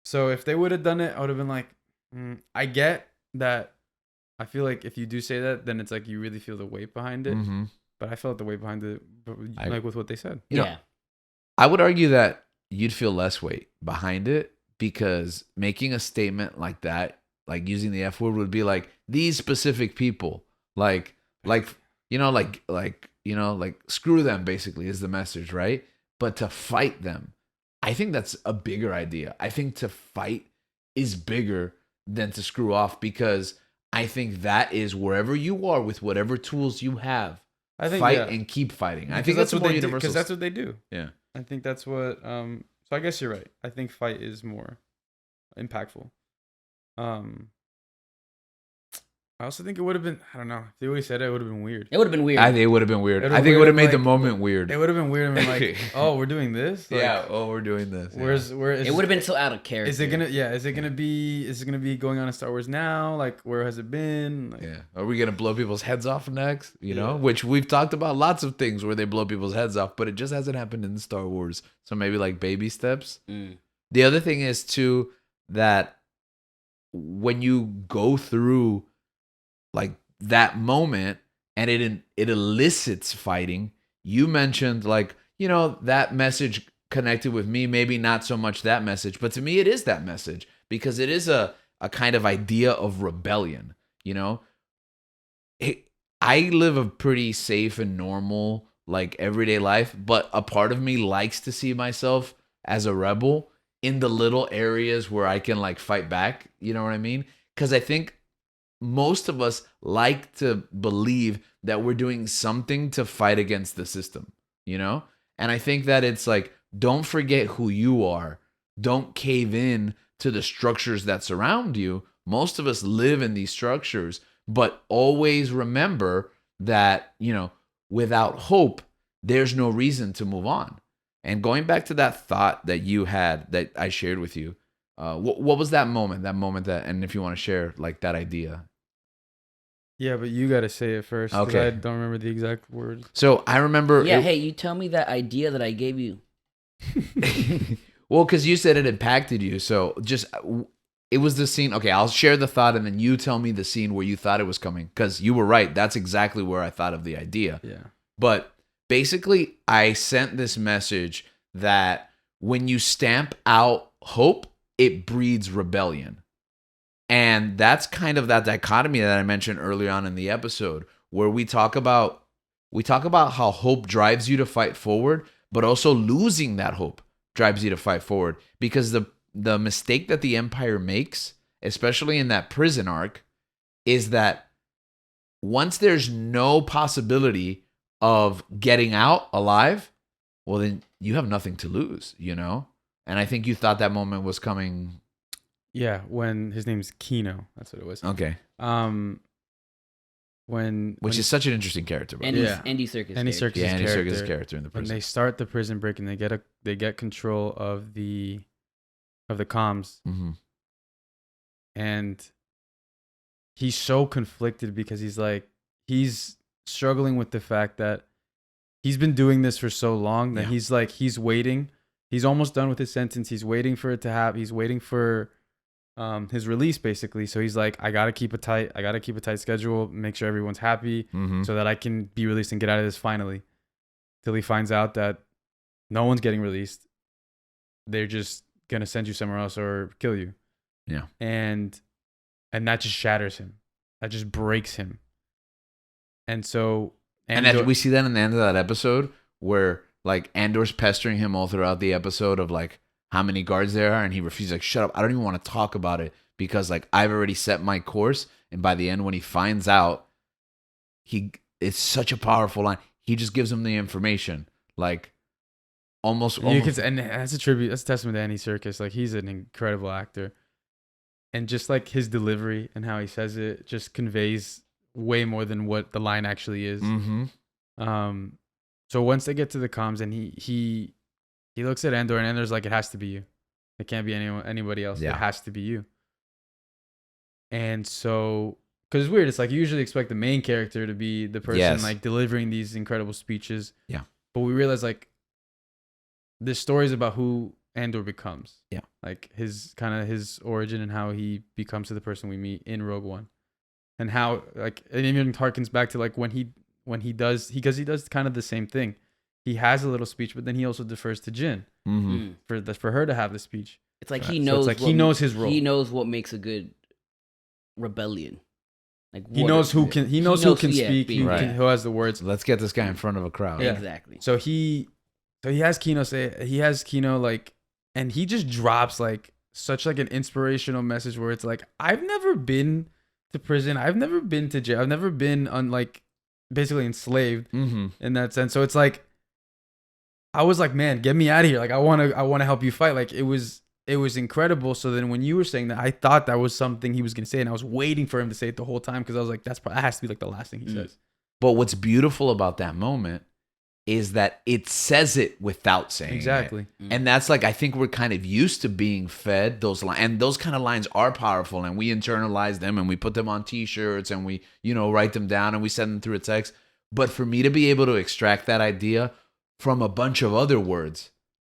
So if they would have done it, I would have been like, I get that. I feel like if you do say that, then it's like you really feel the weight behind it. Mm-hmm. But I felt the weight behind it, like with what they said. You know, Yeah. I would argue that you'd feel less weight behind it because making a statement like that, like using the F word, would be like these specific people, like screw them. Basically, is the message, right? But to fight them, I think that's a bigger idea. I think to fight is bigger than to screw off because I think that is wherever you are with whatever tools you have. I think fight yeah. and keep fighting. I Because think that's what more they do. universal. Because that's what they do. Yeah. I think that's what. So I guess you're right. I think fight is more impactful. I also think it would have been. I don't know. If they would have said it, it would have been weird. It would have been weird. I think it would have been weird. It I think it would have made the like- moment weird. It would have been weird. And been like, oh, we're doing this. Like, Yeah. Oh, we're doing this. Where is it would have been so out of character. Is it gonna? Yeah. Is it gonna be? Is it gonna be going on in Star Wars now? Like, where has it been? Like, Yeah. Are we gonna blow people's heads off next? You know, Yeah. which we've talked about lots of things where they blow people's heads off, but it just hasn't happened in Star Wars. So maybe like baby steps. Mm. The other thing is too that when you go through like that moment and it elicits fighting, you mentioned like, you know, that message connected with me, maybe not so much that message, but to me it is that message because it is a kind of idea of rebellion, you know? I live a pretty safe and normal like everyday life, but a part of me likes to see myself as a rebel in the little areas where I can like fight back, you know what I mean? Cuz I think most of us like to believe that we're doing something to fight against the system, you know? And I think that it's like, don't forget who you are. Don't cave in to the structures that surround you. Most of us live in these structures, but always remember that, you know, without hope, there's no reason to move on. And going back to that thought that you had that I shared with you, what was that moment? That moment that, and if you want to share like that idea. Yeah, but you gotta say it first. 'Cause Okay. I don't remember the exact words. So I remember. Yeah, hey, you tell me that idea that I gave you. Well, because you said it impacted you. So just, it was the scene. Okay, I'll share the thought and then you tell me the scene where you thought it was coming. Because you were right. That's exactly where I thought of the idea. Yeah. But basically, I sent this message that when you stamp out hope, it breeds rebellion. And that's kind of that dichotomy that I mentioned earlier on in the episode, where we talk about how hope drives you to fight forward, but also losing that hope drives you to fight forward. Because the mistake that the Empire makes, especially in that prison arc, is that once there's no possibility of getting out alive, well, then you have nothing to lose, you know? And I think you thought that moment was coming. Yeah, when his name's Kino. That's what it was. Okay. Which is such an interesting character, by the way. Andy Serkis. Andy character. Serkis' Yeah, Andy character, Serkis' character in the when prison. they start the prison break and they get control of the comms, Mm-hmm. and he's so conflicted because he's struggling with the fact that he's been doing this for so long that Yeah. he's waiting. He's almost done with his sentence. He's waiting for it to happen. He's waiting for his release, basically. So he's like, I gotta keep a tight schedule, make sure everyone's happy, Mm-hmm. so that I can be released and get out of this finally. till he finds out that no one's getting released. They're just gonna send you somewhere else or kill you. Yeah. And that just shatters him. That just breaks him. And so And we see that in the end of that episode where like Andor's pestering him all throughout the episode of like how many guards there are, and he refuses, like, shut up, I don't even want to talk about it because like I've already set my course. And by the end, when he finds out, it's such a powerful line. He just gives him the information, like almost. And that's a tribute. That's a testament to Andy Serkis. Like he's an incredible actor, and just like his delivery and how he says it just conveys way more than what the line actually is. Mm-hmm. So once they get to the comms, and he looks at Andor, and Andor's like, it has to be you. It can't be anybody else. Yeah. It has to be you. And so, because it's weird, it's like you usually expect the main character to be the person like delivering these incredible speeches. Yeah. But we realize like this story is about who Andor becomes. Yeah. Like his origin and how he becomes to the person we meet in Rogue One. And how like it even harkens back to like when he does kind of the same thing. He has a little speech, but then he also defers to Jyn for her to have the speech. It's like he knows. So it's like he knows his role. He knows what makes a good rebellion. Like he knows who can speak, who has the words. Let's get this guy in front of a crowd. Yeah. Exactly. So he has Kino like, and he just drops like such like an inspirational message where it's like, I've never been to prison, I've never been to jail, I've never been basically enslaved in that sense. So it's like, I was like, man, get me out of here. Like I want to help you fight. Like it was incredible. So then when you were saying that, I thought that was something he was going to say, and I was waiting for him to say it the whole time because I was like, that has to be like the last thing he says. But what's beautiful about that moment is that it says it without saying exactly. it. And that's like, I think we're kind of used to being fed those lines, and those kind of lines are powerful, and we internalize them and we put them on t-shirts and we, write them down and we send them through a text. But for me to be able to extract that idea from a bunch of other words,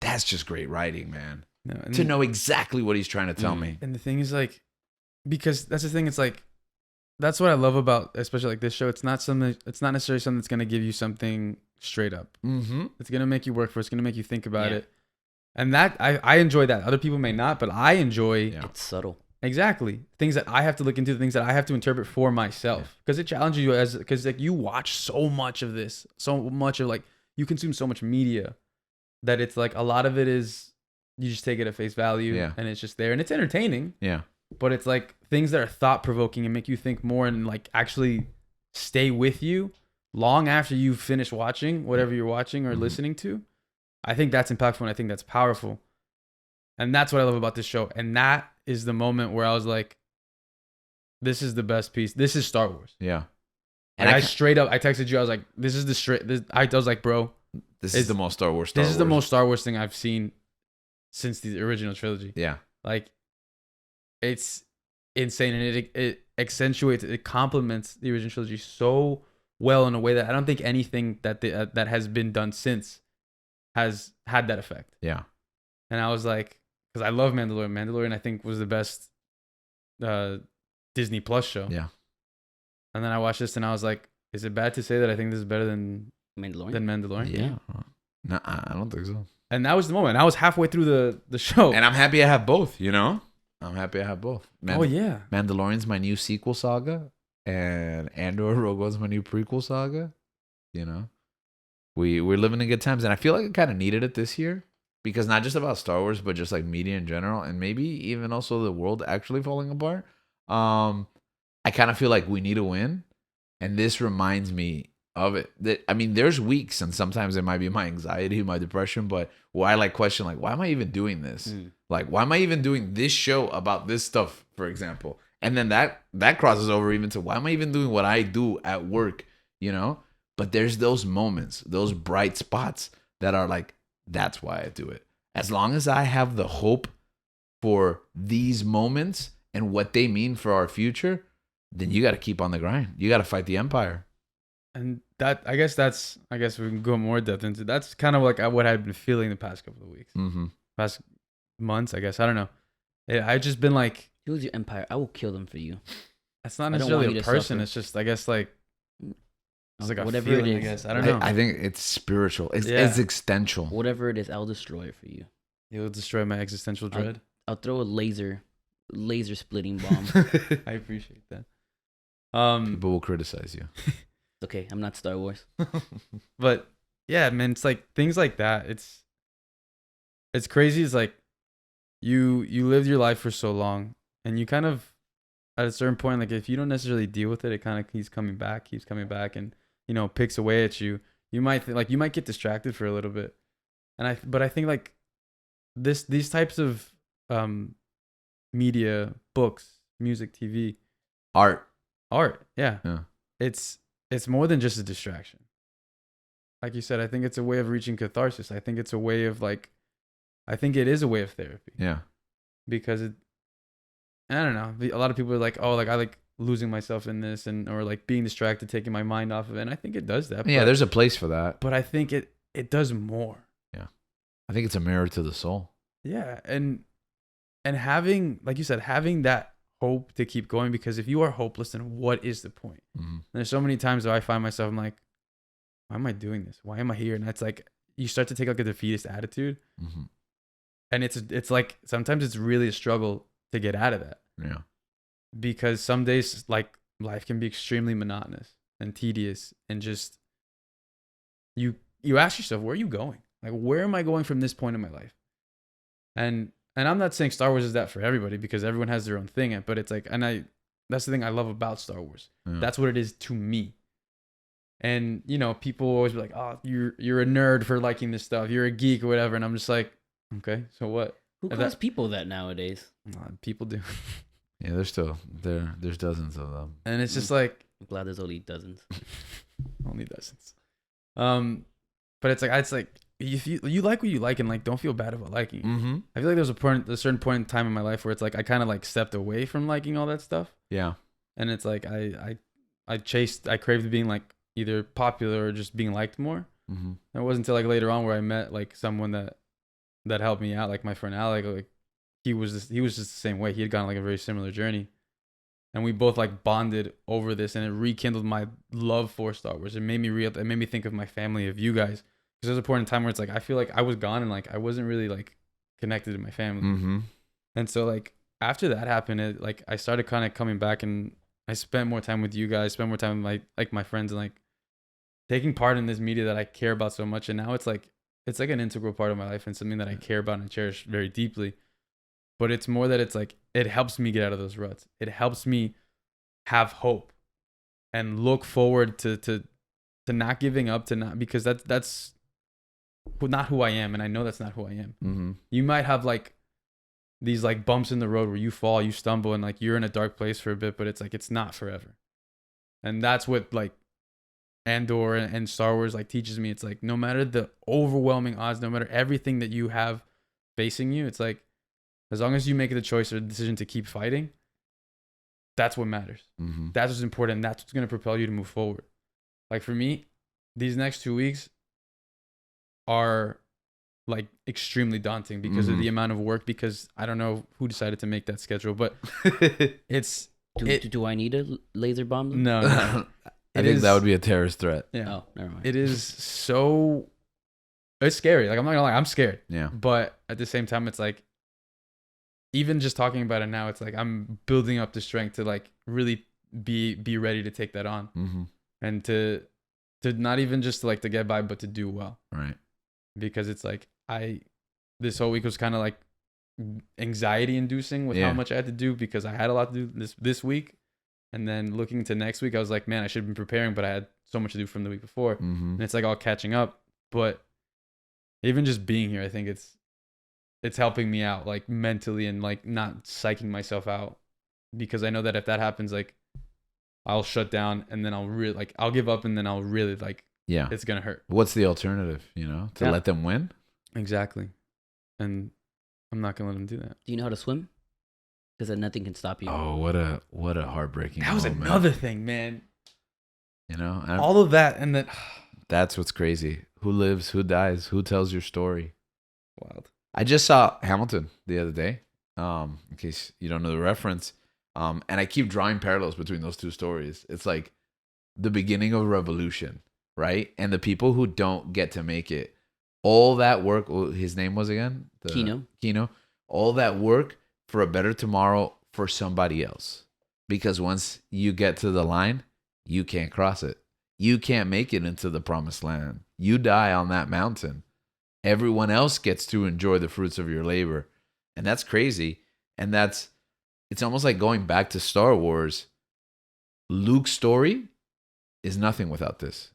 that's just great writing, man. No, to know exactly what he's trying to tell me. And the thing is like, because that's the thing, it's like, that's what I love about, especially like this show. It's not necessarily something that's going to give you something straight up. It's going to make you work for it. It's going to make you think about it. And that, I enjoy that. Other people may not, but I enjoy. Yeah. It's subtle. Exactly. Things that I have to look into, things that I have to interpret for myself. Because it challenges you because like you watch so much of this, so much of like, you consume so much media that it's like a lot of it is, you just take it at face value and it's just there and it's entertaining. Yeah. But it's like things that are thought provoking and make you think more and like actually stay with you long after you've finished watching whatever you're watching or listening to. I think that's impactful and I think that's powerful. And that's what I love about this show. And that is the moment where I was like, this is the best piece. This is Star Wars. Yeah. And I straight up, I texted you. I was like, I was like, bro, this is the most Star Wars. This is the most Star Wars thing I've seen since the original trilogy. Yeah. Like, it's insane. And it accentuates, it complements the original trilogy so well in a way that I don't think anything that that has been done since has had that effect. Yeah. And I was like, because I love Mandalorian. Mandalorian, I think, was the best Disney Plus show. Yeah. And then I watched this and I was like, is it bad to say that I think this is better than Mandalorian? Yeah. No, I don't think so. And that was the moment. I was halfway through the show. And I'm happy I have both, I'm happy I have both. Yeah. Mandalorian's my new sequel saga, and Andor Rogue One's my new prequel saga. We're living in good times, and I feel like I kind of needed it this year because not just about Star Wars, but just like media in general, and maybe even also the world actually falling apart. I kind of feel like we need a win, and this reminds me of it. There's weeks, and sometimes it might be my anxiety, my depression, but where I question, why am I even doing this? Like, why am I even doing this show about this stuff, for example? And then that crosses over even to why am I even doing what I do at work, But there's those moments, those bright spots that are like, that's why I do it. As long as I have the hope for these moments and what they mean for our future, then you got to keep on the grind. You got to fight the Empire. And that, I guess we can go more depth into. That's kind of like what I've been feeling the past couple of weeks, past months. I guess I don't know. I've just been like, "Who's your empire? I will kill them for you." That's not necessarily a person. It's just, I guess, like It's like a Whatever feeling, it I is. guess. I don't know. I think it's spiritual. It's Yeah. existential. Whatever it is, I'll destroy it for you. It'll destroy my existential dread. I'll throw a laser splitting bomb. I appreciate that. People will criticize you. It's okay. I'm not Star Wars. But yeah, man, it's like things like that. It's crazy. It's like you lived your life for so long, and you kind of at a certain point, like if you don't necessarily deal with it, it kind of keeps coming back, and picks away at you. You might you might get distracted for a little bit, but I think like these types of media, books, music, TV, Art. yeah. Yeah. It's more than just a distraction. Like you said, I think it's a way of reaching catharsis. I think it's a way of I think it is a way of therapy. Yeah. Because I don't know. A lot of people are like, oh, like I like losing myself in this or like being distracted, taking my mind off of it. And I think it does that. Yeah, there's a place for that. But I think it does more. Yeah. I think it's a mirror to the soul. Yeah. And having, like you said, having that hope to keep going, because if you are hopeless, then what is the point? Mm-hmm. And there's so many times where I find myself, I'm like, why am I doing this? Why am I here? And it's like, you start to take like a defeatist attitude. Mm-hmm. And it's like, sometimes it's really a struggle to get out of that. Yeah. Because some days like life can be extremely monotonous and tedious, and just you ask yourself, where are you going? Like, where am I going from this point in my life? And I'm not saying Star Wars is that for everybody, because everyone has their own thing, but it's like, that's the thing I love about Star Wars. Yeah. That's what it is to me. And people always be like, oh, you're a nerd for liking this stuff, you're a geek or whatever, and I'm just like, okay, so what? Who calls people that nowadays? People do. Yeah, there's dozens of them. And it's just like, I'm glad there's only dozens. only dozens. But it's like if you like what you like, and like don't feel bad about liking it. Mm-hmm. I feel like there's a certain point in time in my life where it's like I kind of like stepped away from liking all that stuff. Yeah. And it's like I craved being like either popular or just being liked more. Mm-hmm. And it wasn't until like later on where I met like someone that helped me out, like my friend Alec. Like he was just the same way. He had gone like a very similar journey, and we both like bonded over this, and it rekindled my love for Star Wars. It made me think of my family, of you guys, because there's a point in time where it's like I feel like I was gone and like I wasn't really like connected to my family. Mm-hmm. And so like after that happened, like I started kind of coming back, and I spent more time with you guys, spent more time with my friends, and like taking part in this media that I care about so much. And now it's like an integral part of my life and something that I care about and cherish very deeply. But it's more that it's like it helps me get out of those ruts. It helps me have hope and look forward to not giving up, because that's not who I am, and I know that's not who I am. Mm-hmm. You might have like these like bumps in the road where you fall, you stumble, and like you're in a dark place for a bit, but it's like it's not forever. And that's what like Andor and Star Wars like teaches me. It's like no matter the overwhelming odds, no matter everything that you have facing you, it's like as long as you make the choice or the decision to keep fighting, that's what matters. Mm-hmm. That's what's important. That's what's going to propel you to move forward. Like for me, these next 2 weeks are like extremely daunting because of the amount of work, because I don't know who decided to make that schedule, but it's... Do I need a laser bomb? No. I think that would be a terrorist threat. Yeah. Oh, never mind. It is so... It's scary. Like, I'm not gonna lie, I'm scared. Yeah. But at the same time, it's like, even just talking about it now, it's like I'm building up the strength to like really be ready to take that on. Mm-hmm. And to not even just like to get by, but to do well. Right. Because it's like this whole week was kind of like anxiety inducing with how much I had to do, because I had a lot to do this week. And then looking to next week, I was like, man, I should have been preparing, but I had so much to do from the week before. Mm-hmm. And it's like all catching up. But even just being here, I think it's helping me out like mentally, and like not psyching myself out, because I know that if that happens, like I'll shut down, and then I'll give up, and then I'll really like, it's going to hurt. What's the alternative, to let them win? Exactly. And I'm not going to let them do that. Do you know how to swim? Because then nothing can stop you. Oh, what a heartbreaking That was moment. another thing, man. All of that, and then that's what's crazy. Who lives, who dies, who tells your story? Wild. I just saw Hamilton the other day, in case you don't know the reference. And I keep drawing parallels between those two stories. It's like the beginning of a revolution, right? And the people who don't get to make it, all that work, his name was again? Kino. All that work for a better tomorrow for somebody else. Because once you get to the line, you can't cross it. You can't make it into the promised land. You die on that mountain. Everyone else gets to enjoy the fruits of your labor. And that's crazy. And it's almost like going back to Star Wars. Luke's story is nothing without this.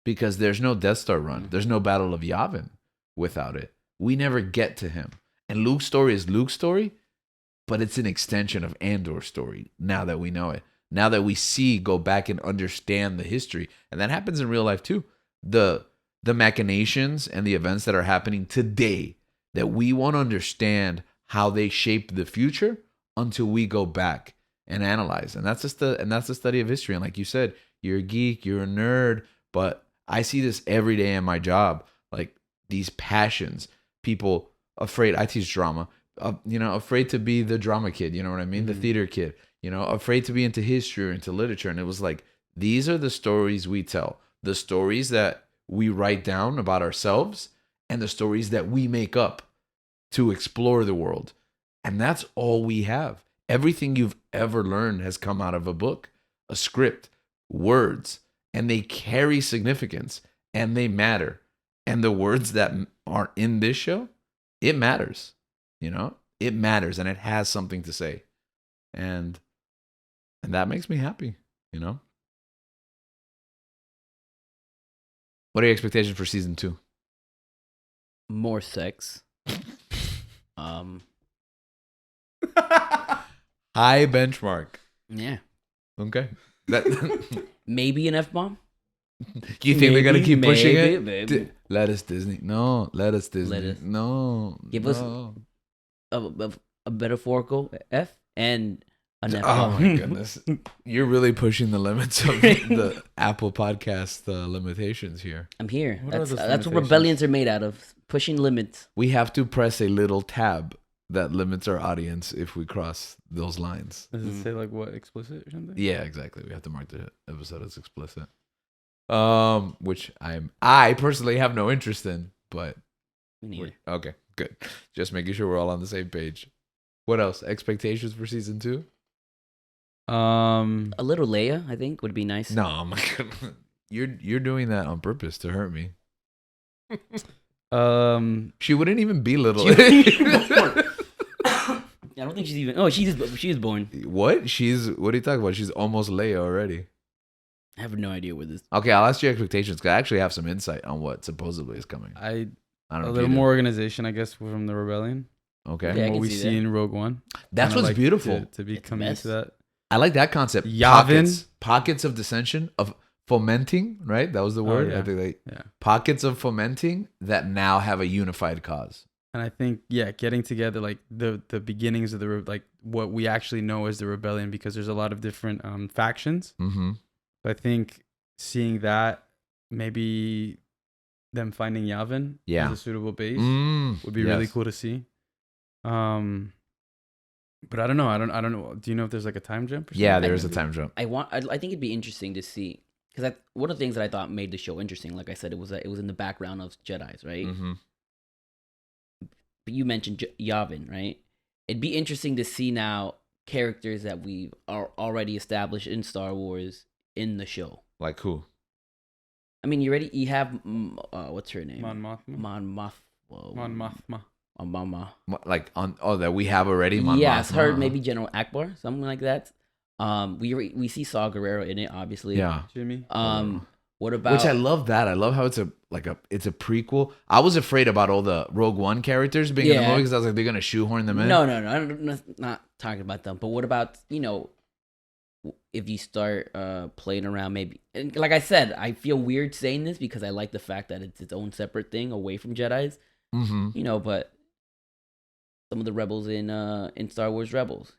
Because there's no Death Star run. There's no Battle of Yavin without it. We never get to him. And Luke's story is Luke's story, but it's an extension of Andor's story now that we know it. Now that we go back and understand the history. And that happens in real life too. The machinations and the events that are happening today, that we won't understand how they shape the future until we go back and analyze. And that's the study of history. And like you said, you're a geek, you're a nerd, but I see this every day in my job. Like these passions, people afraid. I teach drama, afraid to be the drama kid. You know what I mean? Mm-hmm. The theater kid. Afraid to be into history or into literature. And it was like, these are the stories we tell, the stories that we write down about ourselves and the stories that we make up to explore the world. And that's all we have. Everything you've ever learned has come out of a book, a script, words, and they carry significance and they matter. And the words that are in this show, it matters. It matters and it has something to say. And that makes me happy, What are your expectations for season 2? More sex. High benchmark. Yeah. Okay. Maybe an F-bomb? You think they're gonna keep pushing it? Maybe. Let us Disney. No. Let us Disney. No. Give us a metaphorical F and an F. Oh my goodness. You're really pushing the limits of the Apple Podcast limitations here. I'm here. That's what rebellions are made out of. Pushing limits. We have to press a little tab that limits our audience if we cross those lines. Does it say like what, explicit or something? Yeah, exactly. We have to mark the episode as explicit. Which I personally have no interest in, but okay, good. Just making sure we're all on the same page. What else? Expectations for season 2? A little Leia, I think, would be nice. No, my God. You're doing that on purpose to hurt me. She wouldn't even be little. I don't think she's even. Oh, she is born. What? What are you talking about? She's almost Leia already. I have no idea what this. Okay, I'll ask your expectations because I actually have some insight on what supposedly is coming. I don't know. A little more organization, I guess, from the rebellion. Okay. Yeah, what we see in Rogue One. That's what's beautiful. To be coming into that. I like that concept. Yavin. Pockets of dissension, of fomenting, right? That was the word. Yeah. I think pockets of fomenting that now have a unified cause. And I think, getting together like the beginnings of like what we actually know as the rebellion, because there's a lot of different factions. Mm-hmm. I think seeing that, maybe them finding Yavin as a suitable base would be really cool to see. But I don't know. I don't know. Do you know if there's like a time jump? Or something? Yeah, there is a time jump. I think it'd be interesting to see, because one of the things that I thought made the show interesting, like I said, it was in the background of Jedi's, right? Mm-hmm. But you mentioned Yavin, right? It'd be interesting to see now characters that we are already established in Star Wars in the show. Like who? I mean, you have what's her name? Mon Mothma. Like that we have already. Mon yes, Mothma. Her, maybe General Akbar, something like that. We see Saw Gerrera in it, obviously. Yeah. Jimmy. What about? Which I love that. I love how it's a prequel. I was afraid about all the Rogue One characters being in the movie because I was like, they're gonna shoehorn them in. No. I'm not talking about them. But what about if you start playing around, maybe? And like I said, I feel weird saying this because I like the fact that it's its own separate thing away from Jedi's. Mm-hmm. But some of the rebels in Star Wars Rebels,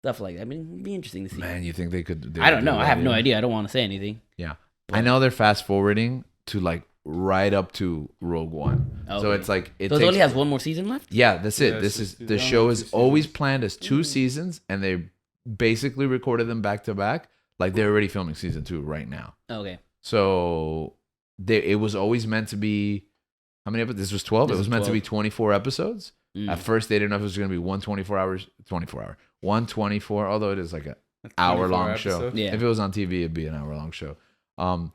stuff like that. I mean, it'd be interesting to see. Man, you think they could? I don't know. I have no idea. I don't want to say anything. Yeah. I know they're fast forwarding to like right up to Rogue One. Okay. So it's like it only has one more season left? Yeah, that's it. The show is always planned as 2 seasons, and they basically recorded them back to back. Like they're already filming season 2 right now. Okay. So it was always meant to be. How many episodes? This was 12. It was meant to be 24 episodes. At first, they didn't know if it was going to be 124 hours, 124. Although it is like a hour-long show. Yeah. If it was on TV, it'd be an hour-long show.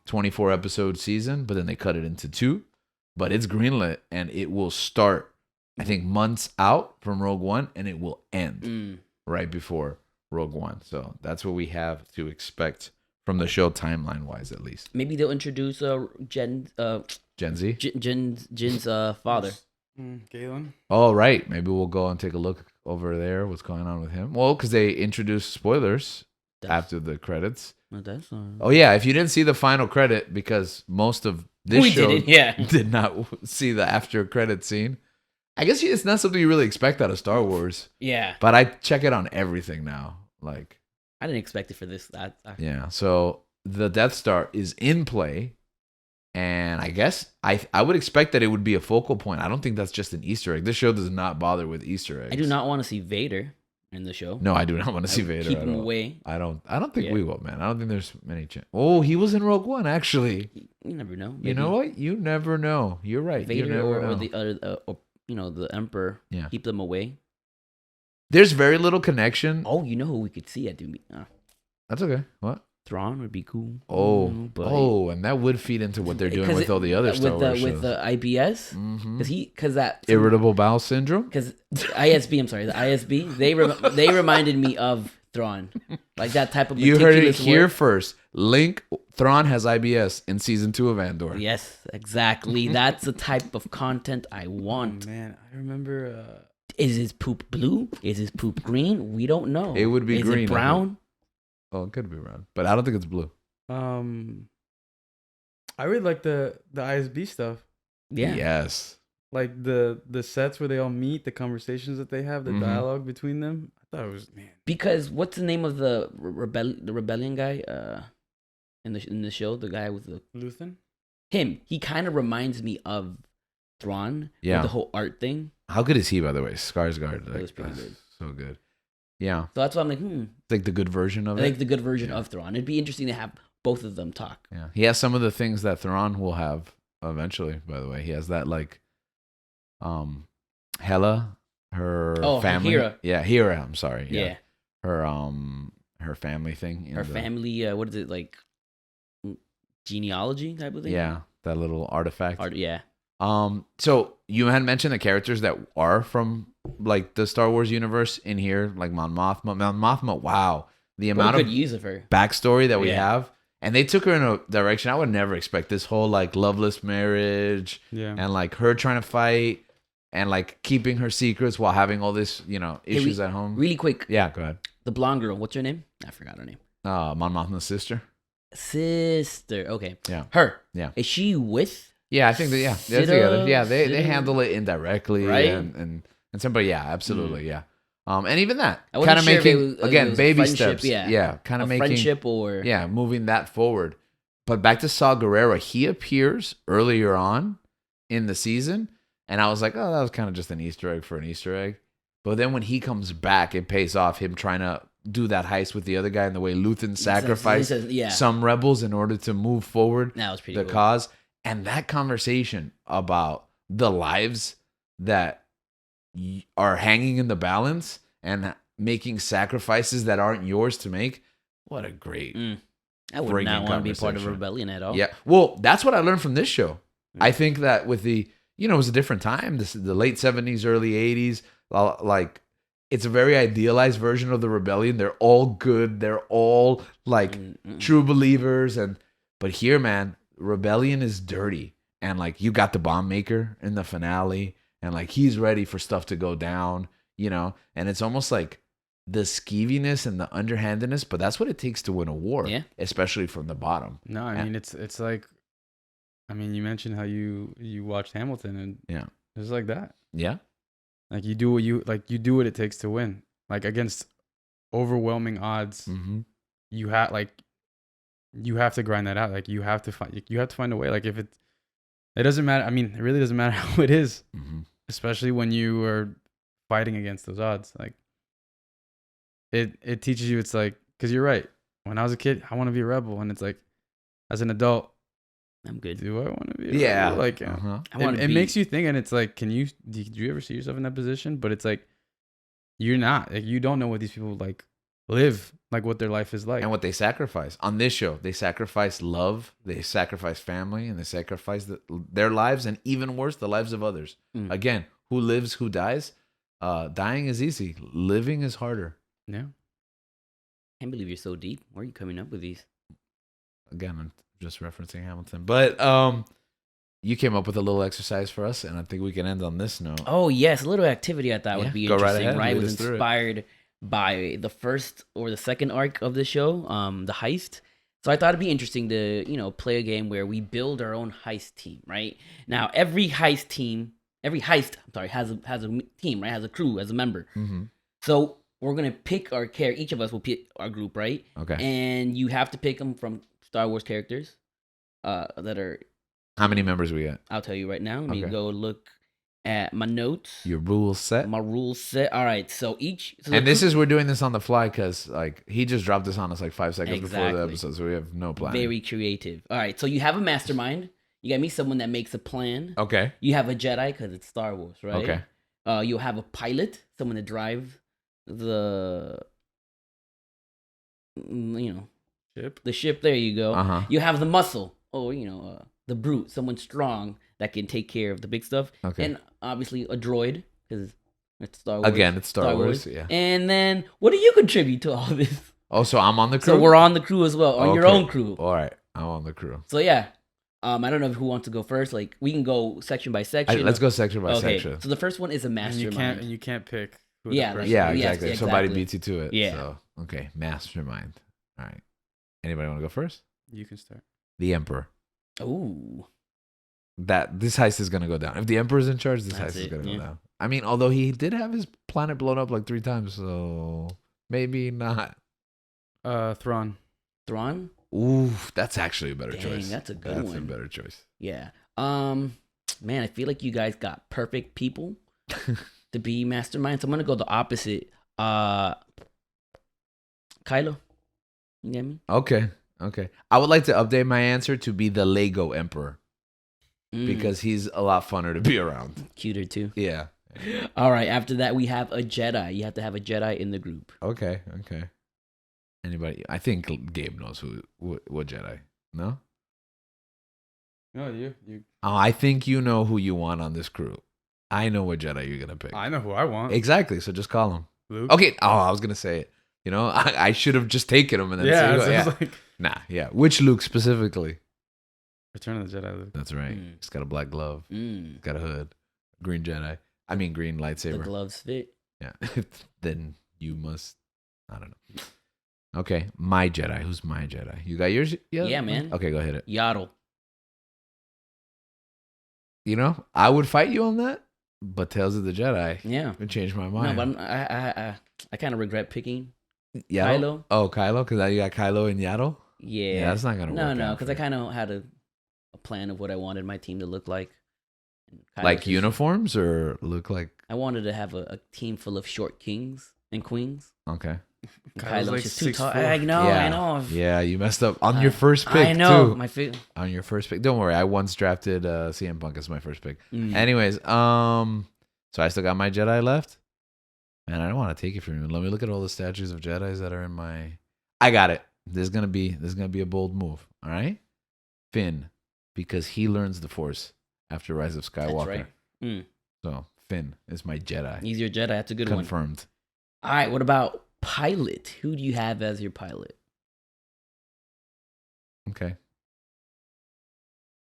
24 episode season, but then they cut it into 2. But it's greenlit, and it will start, I think, months out from Rogue One, and it will end right before Rogue One. So that's what we have to expect from the show, timeline-wise, at least. Maybe they'll introduce Gen Z. Jin's father. Galen. Oh, right. Maybe we'll go and take a look over there. What's going on with him? Well, because they introduced spoilers after the credits. Oh, yeah. If you didn't see the final credit, because most of this show did not see the after credit scene. I guess it's not something you really expect out of Star Wars. Yeah. But I check it on everything now. Like, I didn't expect it for this. Yeah. So the Death Star is in play. And I guess I would expect that it would be a focal point. I don't think that's just an Easter egg. This show does not bother with Easter eggs. I do not want to see Vader in the show. No, I do not want to see Vader. Keep him away. I don't think we will, man. I don't think there's many chances. Oh, he was in Rogue One, actually. You never know. Maybe. You know what? You never know. You're right. Vader or the other, the Emperor. Yeah. Keep them away. There's very little connection. Oh, you know who we could see at the. That's okay. What? Thrawn would be cool. And that would feed into what they're doing with all the other Star Wars shows. With the IBS, because that irritable bowel syndrome. Because ISB, I'm sorry, the ISB, they reminded me of Thrawn, like that type of. You heard it here first. Link Thrawn has IBS in season 2 of Andor. Yes, exactly. That's the type of content I want. Oh, man, I remember. Is his poop blue? Is his poop green? We don't know. It would be green. Is it brown? Oh, it could be brown, but I don't think it's blue. I really like the ISB stuff. Yeah. Yes. Like the sets where they all meet, the conversations that they have, the dialogue between them. I thought it was Because what's the name of the rebellion guy? In the show, the guy with the Luthen. Him. He kind of reminds me of Thrawn. Yeah. With the whole art thing. How good is he, by the way? Skarsgård. That was pretty good. So good. Yeah. So that's why I'm like, It's like the good version of it. Like the good version of Thrawn. It'd be interesting to have both of them talk. Yeah. He has some of the things that Thrawn will have eventually, by the way. He has that, like, Hela, her family. Hera. Yeah, Hera, I'm sorry. Yeah. Her family thing. Her family, what is it, like, genealogy type of thing? Yeah, that little artifact. Yeah. So you had mentioned the characters that are from like the Star Wars universe in here, like Mon Mothma. Wow, the amount of use of her backstory that we have, and they took her in a direction I would never expect. This whole like loveless marriage, and like her trying to fight and like keeping her secrets while having all this, issues at home. Really quick. Yeah, go ahead. The blonde girl, what's her name? I forgot her name. Mon Mothma's sister. Okay. Yeah. Her. Yeah. Is she with? Yeah, I think that, they're together. Yeah, they handle it indirectly, right? And somebody, absolutely, yeah. And even that kind of making baby steps, kind of making friendship or moving that forward. But back to Saw Gerrera, he appears earlier on in the season, and I was like, oh, that was kind of just an Easter egg for an Easter egg. But then when he comes back, it pays off. Him trying to do that heist with the other guy, and the way Luthen sacrificed some rebels in order to move forward the cause. And that conversation about the lives that are hanging in the balance and making sasacrifices that aren't yours to make. What a great I would not want to be part of a rebellion at all. Yeah. Well, that's what I learned from this show. I think that with the, it was a different time. This is the late 70s, early 80s. Like, it's a very idealized version of the rebellion. They're all good. They're all like true believers. But here, man, rebellion is dirty, and like you got the bomb maker in the finale, and like he's ready for stuff to go down, and it's almost like the skeeviness and the underhandedness, but that's what it takes to win a war, especially from the bottom. No, I mean it's like, you mentioned how you watched Hamilton, and it's like that. Yeah, like you do what it takes to win, like against overwhelming odds. You have to grind that out. Like you have to find a way. Like if it doesn't matter. It really doesn't matter how it is, especially when you are fighting against those odds. Like it teaches you. It's like, because you're right. when I was a kid, I want to be a rebel, and it's like, as an adult, I'm good. do I want to be? Yeah. Rebel? Like, I want to it be. makes you think, and it's like, did you ever see yourself in that position? But it's like, you're not. Like, you don't know what these people like live, like what their life is like, And what they sacrifice on this show. They sacrifice love, they sacrifice family, and they sacrifice their lives, and even worse, the lives of others. Again, who lives, who dies. Dying is easy. Living is harder. Yeah. Can't believe you're so deep. Where are you coming up with these? Again, I'm just referencing Hamilton. But you came up with a little exercise for us, and I think we can end on this note. Oh yes, a little activity I thought would be go right interesting. ahead, Right, lead was us through it. inspired by the first or the second arc of the show, the heist. So I thought it'd be interesting to play a game where we build our own heist team. Right now, every heist, has a team, right? Has a crew, has a member. Mm-hmm. So we're gonna pick our character. Each of us will pick our group, right? Okay. And you have to pick them from Star Wars characters, that are. How many members we got? I'll tell you right now. Let me Okay. go look at my notes. Your rules set. My rules set. All right. So And we're doing this on the fly because like he just dropped this on us like 5 seconds before the Exactly. episode, so we have no plan. very creative. All right. So you have a mastermind. You got me, someone that makes a plan. Okay. You have a Jedi because it's Star Wars, right? Okay. You'll have a pilot, someone to drive the Ship. the ship. There you go. Uh-huh. You have the muscle, or the brute, someone strong that can take care of the big stuff. Okay. And obviously a droid because it's Star Wars. Again, it's Star Wars. Yeah. And then what do you contribute to all this? Oh, so I'm on the crew. So we're on the crew as well, on your Okay. own crew. All right, I'm on the crew. So yeah, I don't know who wants to go first. Like we can go section by section. Let's go section by Okay. section. So the first one is a mastermind. And you can't pick. Who Yeah, the like- person Yeah, is. Yes, exactly. Somebody exactly. beats you to it. Yeah. So, okay, mastermind. All right. Anybody want to go first? You can start. The Emperor. Ooh. This heist is gonna go down. If the Emperor's in charge, this That's heist is it, gonna yeah. go down. I mean, although he did have his planet blown up like 3 times, so maybe not. Thrawn. Thrawn. Ooh, that's actually a better Dang, choice. that's a good That's one. a better choice. Yeah. Man, I feel like you guys got perfect people to be masterminds. So I'm gonna go the opposite. Kylo. You get me? Okay. I would like to update my answer to be the Lego Emperor because he's a lot funner to be around. Cuter too. Yeah. All right. After that, we have a Jedi. You have to have a Jedi in the group. Okay. Anybody? I think Gabe knows what Jedi. No? No, you. Oh, I think you know who you want on this crew. I know what Jedi you're gonna pick. I know who I want. Exactly. So just call him. Luke. Okay. Oh, I was gonna say it. I should have just taken him and then Yeah. say, So yeah. it's like Nah. Yeah. Which Luke specifically? Return of the Jedi. Luke. That's right. Mm. He's got a black glove. Mm. He's got a hood. Green Jedi. I mean green The lightsaber. gloves fit. Yeah. Then you must. I don't know. Okay. My Jedi. Who's my Jedi? You got yours? Yeah, man. Okay. Go hit it. Yaddle. I would fight you on that, but Tales of the Jedi Yeah. would change my No, mind. but I kind of regret picking Yaddle? Kylo. Oh, Kylo, because now you got Kylo and Yaddle. Yeah. That's not gonna work. No, out because for I you. kind of had a plan of what I wanted my team to look like. And Kylo's Like just- uniforms or look like I wanted to have a team full of short kings and queens. okay. Kylo's Kylo's like just too tall. 6'4". I know. yeah. I know. Yeah, you messed up on your first pick I know. too. On your first pick. Don't worry, I once drafted CM Punk as my first pick. Mm. Anyways, so I still got my Jedi left. Man, I don't want to take it from you. Let me look at all the statues of Jedis that are in my. I got it. There's gonna be a bold move. All right, Finn, because he learns the Force after Rise of Skywalker. That's right. Mm. So Finn is my Jedi. He's your Jedi. That's a good one. Confirmed. All right. What about pilot? Who do you have as your pilot? Okay.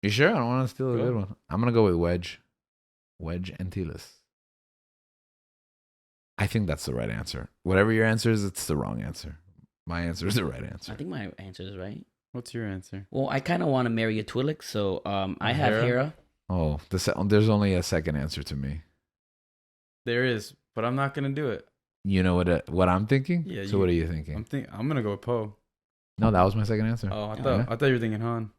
You sure? I don't want to steal a Go. good one. I'm gonna go with Wedge. Wedge Antilles. I think that's the right answer. Whatever your answer is, it's the wrong answer. My answer is the right answer. I think my answer is right. What's your answer? Well, I kind of want to marry a Twi'lek, so I have Hera? Hera. Oh, there's only a second answer to me. There is, but I'm not gonna do it. You know what I'm thinking? Yeah, So what are you thinking? I'm gonna go with Poe. No, that was my second answer. Oh, Yeah. I thought you were thinking Han.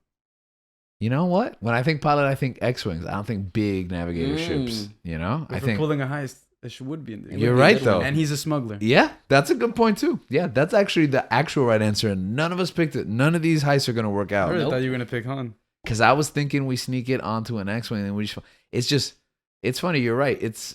You know what? When I think pilot, I think X-wings. I don't think big navigator ships. Mm. You know, If I we're think pulling a heist, It would be in the. It You're would be a right good though. one. And he's a smuggler. Yeah, that's a good point too. Yeah, that's actually the actual right answer, and none of us picked it. None of these heists are gonna work I out. really Nope. thought you were gonna pick Han. Because I was thinking we sneak it onto an X-wing, and we just it's funny. You're right. It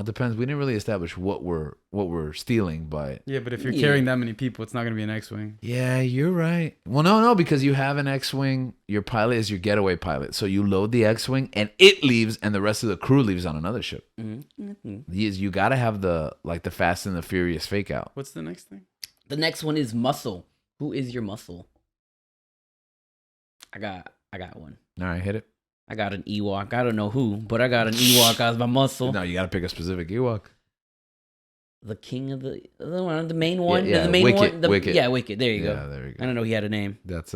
depends. We didn't really establish what we're stealing, but Yeah, but if you're Yeah. carrying that many people, it's not gonna be an X-wing. yeah, you're right. Well, no, because you have an X-wing. Your pilot is your getaway pilot, so you load the X-wing, and it leaves, and the rest of the crew leaves on another ship. You got to have the Fast and the Furious fake out. What's the next thing? The next one is muscle. Who is your muscle? I got one. All right, hit it. I got an Ewok. I don't know who, but I got an Ewok as my muscle. No, you got to pick a specific Ewok. The king of the one, the main one, yeah, the main Wicket, one. Wicket. Yeah, Wicket. There you Yeah, go. there you I go. don't know he had a name. That's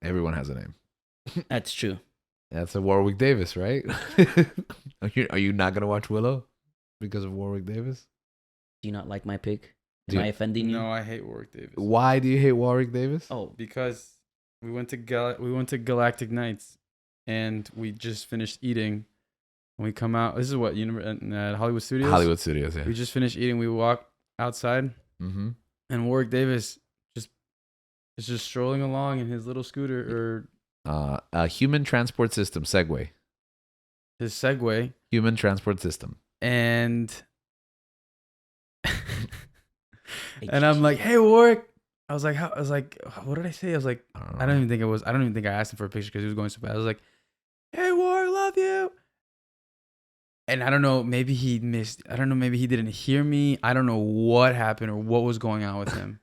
everyone has a name. That's true. That's a Warwick Davis, right? Are you not gonna watch Willow because of Warwick Davis? Do you not like my pick? Am Dude. I offending you? No, I hate Warwick Davis. Why do you hate Warwick Davis? Oh, Because we went to Galactic Nights, and we just finished eating. When we come out, this is what at Hollywood Studios. Hollywood Studios, yeah. We just finished eating. We walk outside, Mm-hmm. and Warwick Davis is just strolling along in his little scooter or A human transport system, Segway. his Segway, Human transport system. and and I'm like, "Hey, Warwick." I was like, what did I say? I was like, I don't know. I don't even think I asked him for a picture because he was going so fast. I was like, "Hey, Warwick, love you." And I don't know, maybe he missed. I don't know, maybe he didn't hear me. I don't know what happened or what was going on with him.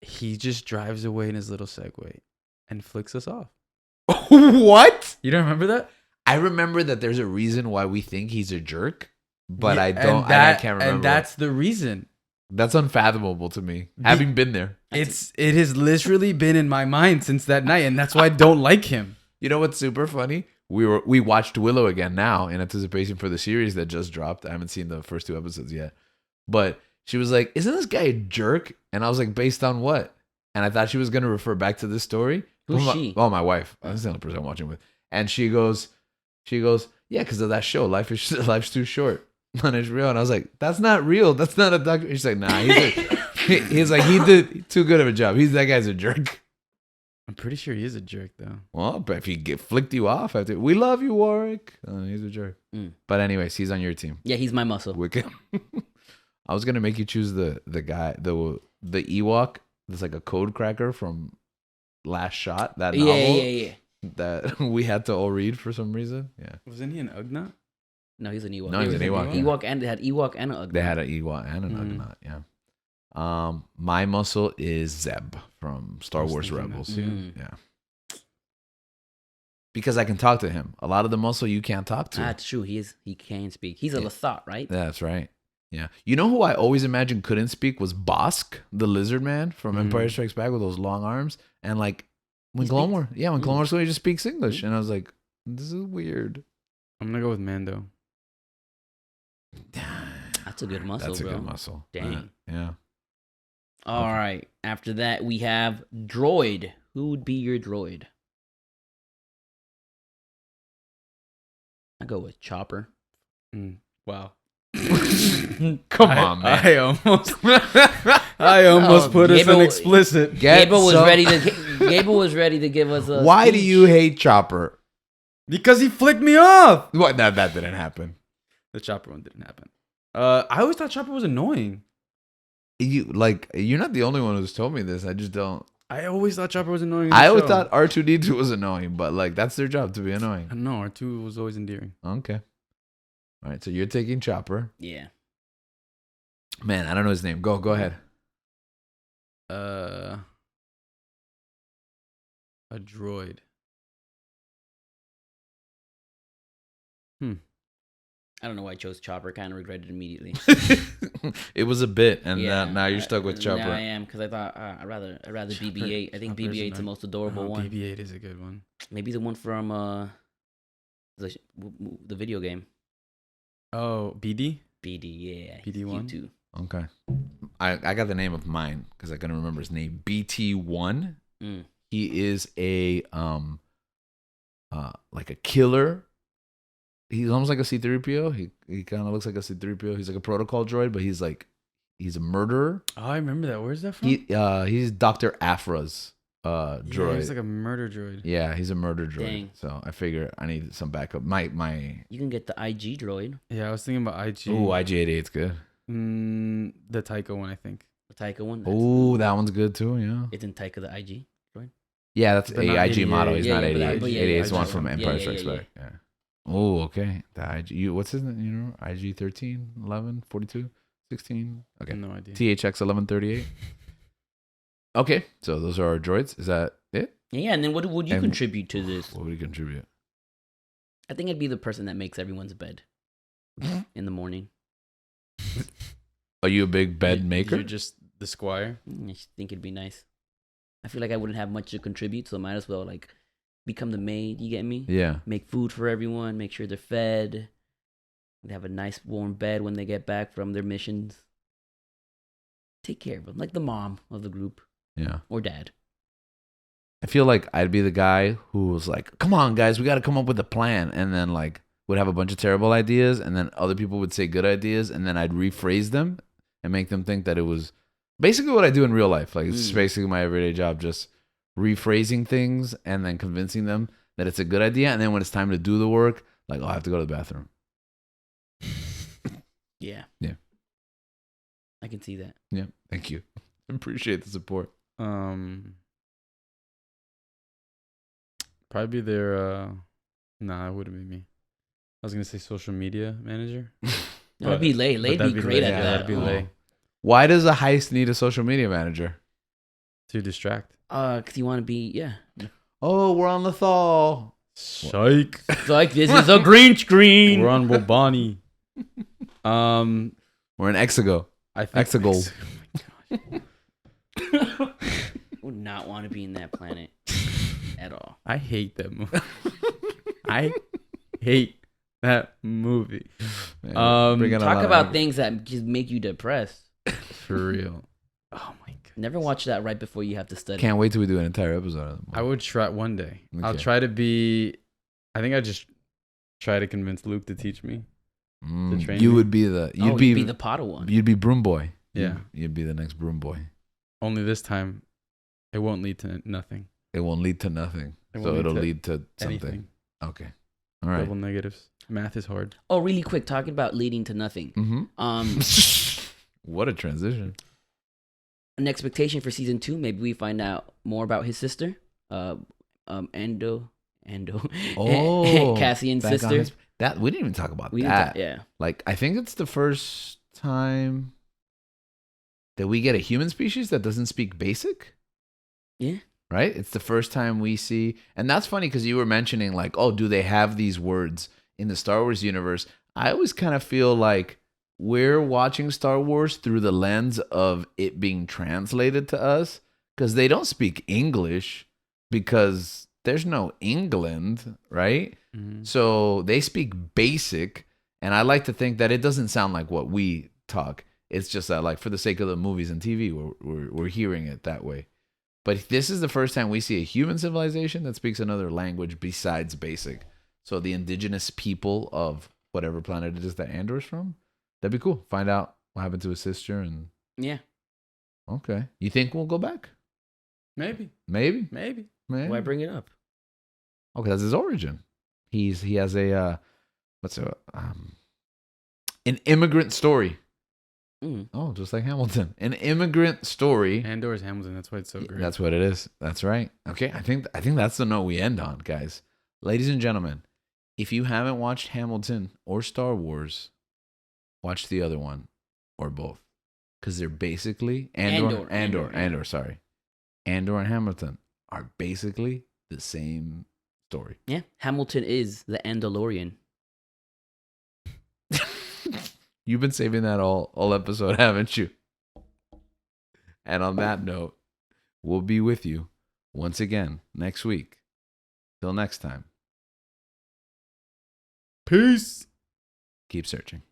He just drives away in his little Segway and flicks us off. What? You don't remember that? I remember that there's a reason why we think he's a jerk, but Yeah, I don't. and I can't remember. And that's the reason. That's unfathomable to me, having been there. It has literally been in my mind since that night, and that's why I don't like him. You know what's super funny? We watched Willow again now in anticipation for the series that just dropped. I haven't seen the first 2 episodes yet, but she was like, "Isn't this guy a jerk?" And I was like, "Based on what?" And I thought she was gonna refer back to this story. Who's she? Oh, my wife. That's the only person I'm watching with. And she goes, "Yeah, because of that show. Life's too short on HBO." And I was like, "That's not real. That's not a doc." She's like, "Nah." He's like, he did too good of a job. That guy's a jerk. I'm pretty sure he is a jerk, though. Well, but if he flicked you off after, we love you, Warwick. He's a jerk. Mm. But anyways, he's on your team. Yeah, he's my muscle. Wicked. I was gonna make you choose the guy, the Ewok. That's like a code cracker from Last Shot. That novel Yeah. that we had to all read for some reason. Yeah, Wasn't he an Ugnaught? No, he's an Ewok. No, he's an Ewok, yeah. Ewok, and they had Ewok and an Ugnaught. they had an Ewok and an Ugnaught. Yeah. My muscle is Zeb from Star I was Wars thinking that Rebels. too. Mm. Yeah. Because I can talk to him. A lot of the muscle you can't talk to. That's true. He can speak. He's a Yeah. Lasat, right? That's right. Yeah. You know who I always imagined couldn't speak was Bosk, the lizard man from Empire Strikes Back with those long arms. And like when He Clone speaks- Wars, when Clone Wars, he just speaks English. And I was like, this is weird. I'm gonna go with Mando. That's a good muscle, That's a bro. good muscle. Dang. Yeah. All right. After that, we have droid. Who would be your droid? I go with Chopper. Wow. Come on, man. I almost put us Gabriel- in explicit. Gable was ready to give us a. Why do speech. you hate Chopper? Because he flicked me off. What? That didn't happen. The Chopper one didn't happen. I always thought Chopper was annoying. You're not the only one who's told me this. I just don't. I always thought Chopper was annoying. in the I always show. thought R2D2 was annoying, but like that's their job to be I annoying. don't know. R2 was always endearing. Okay. All right, so you're taking Chopper. Yeah. Man, I don't know his name. Go ahead. A droid. I don't know why I chose Chopper. Kind of regretted it immediately. It was a bit, and Yeah, now you're stuck with Chopper. Now I am because I thought I'd rather Chopper- BB-8. I think Chopper's BB-8's the annoying. most adorable one. BB-8 is a good one. Maybe the one from the video game. Oh, BD? BD, yeah. BD1? too. Okay. I got the name of mine because I couldn't remember his name. BT1. Mm. He is a like a killer he's almost like a C-3PO. He kind of looks like a C-3PO. He's like a protocol droid, but he's a murderer. Oh, I remember that. Where's that from? He's Dr. Afra's droid. Yeah, he's like a murder droid. Yeah, he's a murder droid. Dang. So I figure I need some backup. My You can get the IG droid, Yeah, I was thinking about IG. Ooh, IG-88's good. The Taika one, I think. the Taika one. Ooh, that one's good too. Yeah. Isn't Taika the IG? Yeah, that's But a not IG model. He's Yeah, not yeah, but 88. but yeah, 88 yeah, is the one IG. from Yeah, Empire yeah, Strikes yeah, Back. Yeah. Oh, okay. The IG. What's his name? You know, IG 13, 11, 42, 16. Okay. No idea. THX 1138. Okay, so those are our droids. Is that it? Yeah, and then what would you And- contribute to this? What would he contribute? I think I'd be the person that makes everyone's bed in the morning. Are you a big bed maker? You're just the squire. I just think it'd be nice. I feel like I wouldn't have much to contribute, so I might as well like become the maid. You get me? Yeah. Make food for everyone. Make sure they're fed. They have a nice warm bed when they get back from their missions. Take care of them, like the mom of the group Yeah. or dad. I feel like I'd be the guy who was like, "Come on, guys, we got to come up with a plan," and then like would have a bunch of terrible ideas, and then other people would say good ideas, and then I'd rephrase them and make them think that it was basically what I do in real life. Like it's basically my everyday job, just rephrasing things and then convincing them that it's a good idea, and then when it's time to do the work, like, oh, I have to go to the bathroom. Yeah. Yeah. I can see that. Yeah, thank you. Appreciate the support. Probably their nah, it wouldn't be me. I was gonna say social media manager. That'd be Lay. Lay'd be great at yeah, that. that'd be Lay. Why does a heist need a social media manager? To distract. Cause you want to be Oh, we're on the thaw. Psych. It's like this is a green screen. We're on Wobani. We're in Exego. I think Exegol. Would not want to be in that planet at all. I hate that movie. I hate that movie. Man, bringing a lot Talk of about anger. things that just make you depressed. For real. Oh my god. Never watch that right before you have to study. Can't wait till we do an entire episode of them. I would try one day. I'll Okay. try to be. I think I just try to convince Luke to teach me. train You me. would be the You'd be the Padawan. you'd be broom boy. Yeah. You'd be the next broom boy. Only this time, it won't lead to nothing. It won't lead to nothing. It So won't it'll to lead to something. Anything. Okay. All right. Double negatives. Math is hard. Oh, really quick, talking about leading to nothing. Mm-hmm. What a transition. An expectation for season 2. Maybe we find out more about his sister, Ando, Oh, Cassian's back on sister. that we didn't even talk about We that. yeah. Like I think it's the first time that we get a human species that doesn't speak basic. Yeah. Right? It's the first time we see, and that's funny because you were mentioning like, oh, do they have these words in the Star Wars universe? I always kind of feel like we're watching Star Wars through the lens of it being translated to us because they don't speak English because there's no England, right? Mm-hmm. So they speak basic, and I like to think that it doesn't sound like what we talk. It's just that, like, for the sake of the movies and TV, we're hearing it that way. But this is the first time we see a human civilization that speaks another language besides basic. So the indigenous people of whatever planet it is that Andor's from, that'd be cool. Find out what happened to his sister and Yeah. okay. You think we'll go back? Maybe. Maybe. Maybe. Why bring it up? Okay, that's his origin. He has a an immigrant story. Mm. Oh, just like Hamilton, an immigrant story. Andor's Hamilton. That's why it's so great. That's what it is. That's right. Okay, I think that's the note we end on, guys. Ladies and gentlemen, if you haven't watched Hamilton or Star Wars, watch the other one or both, because they're basically Andor and Hamilton are basically the same story. Yeah. Hamilton is the Andor-lorian. You've been saving that all episode, haven't you? And on that note, we'll be with you once again next week. Till next time. Peace. Keep searching.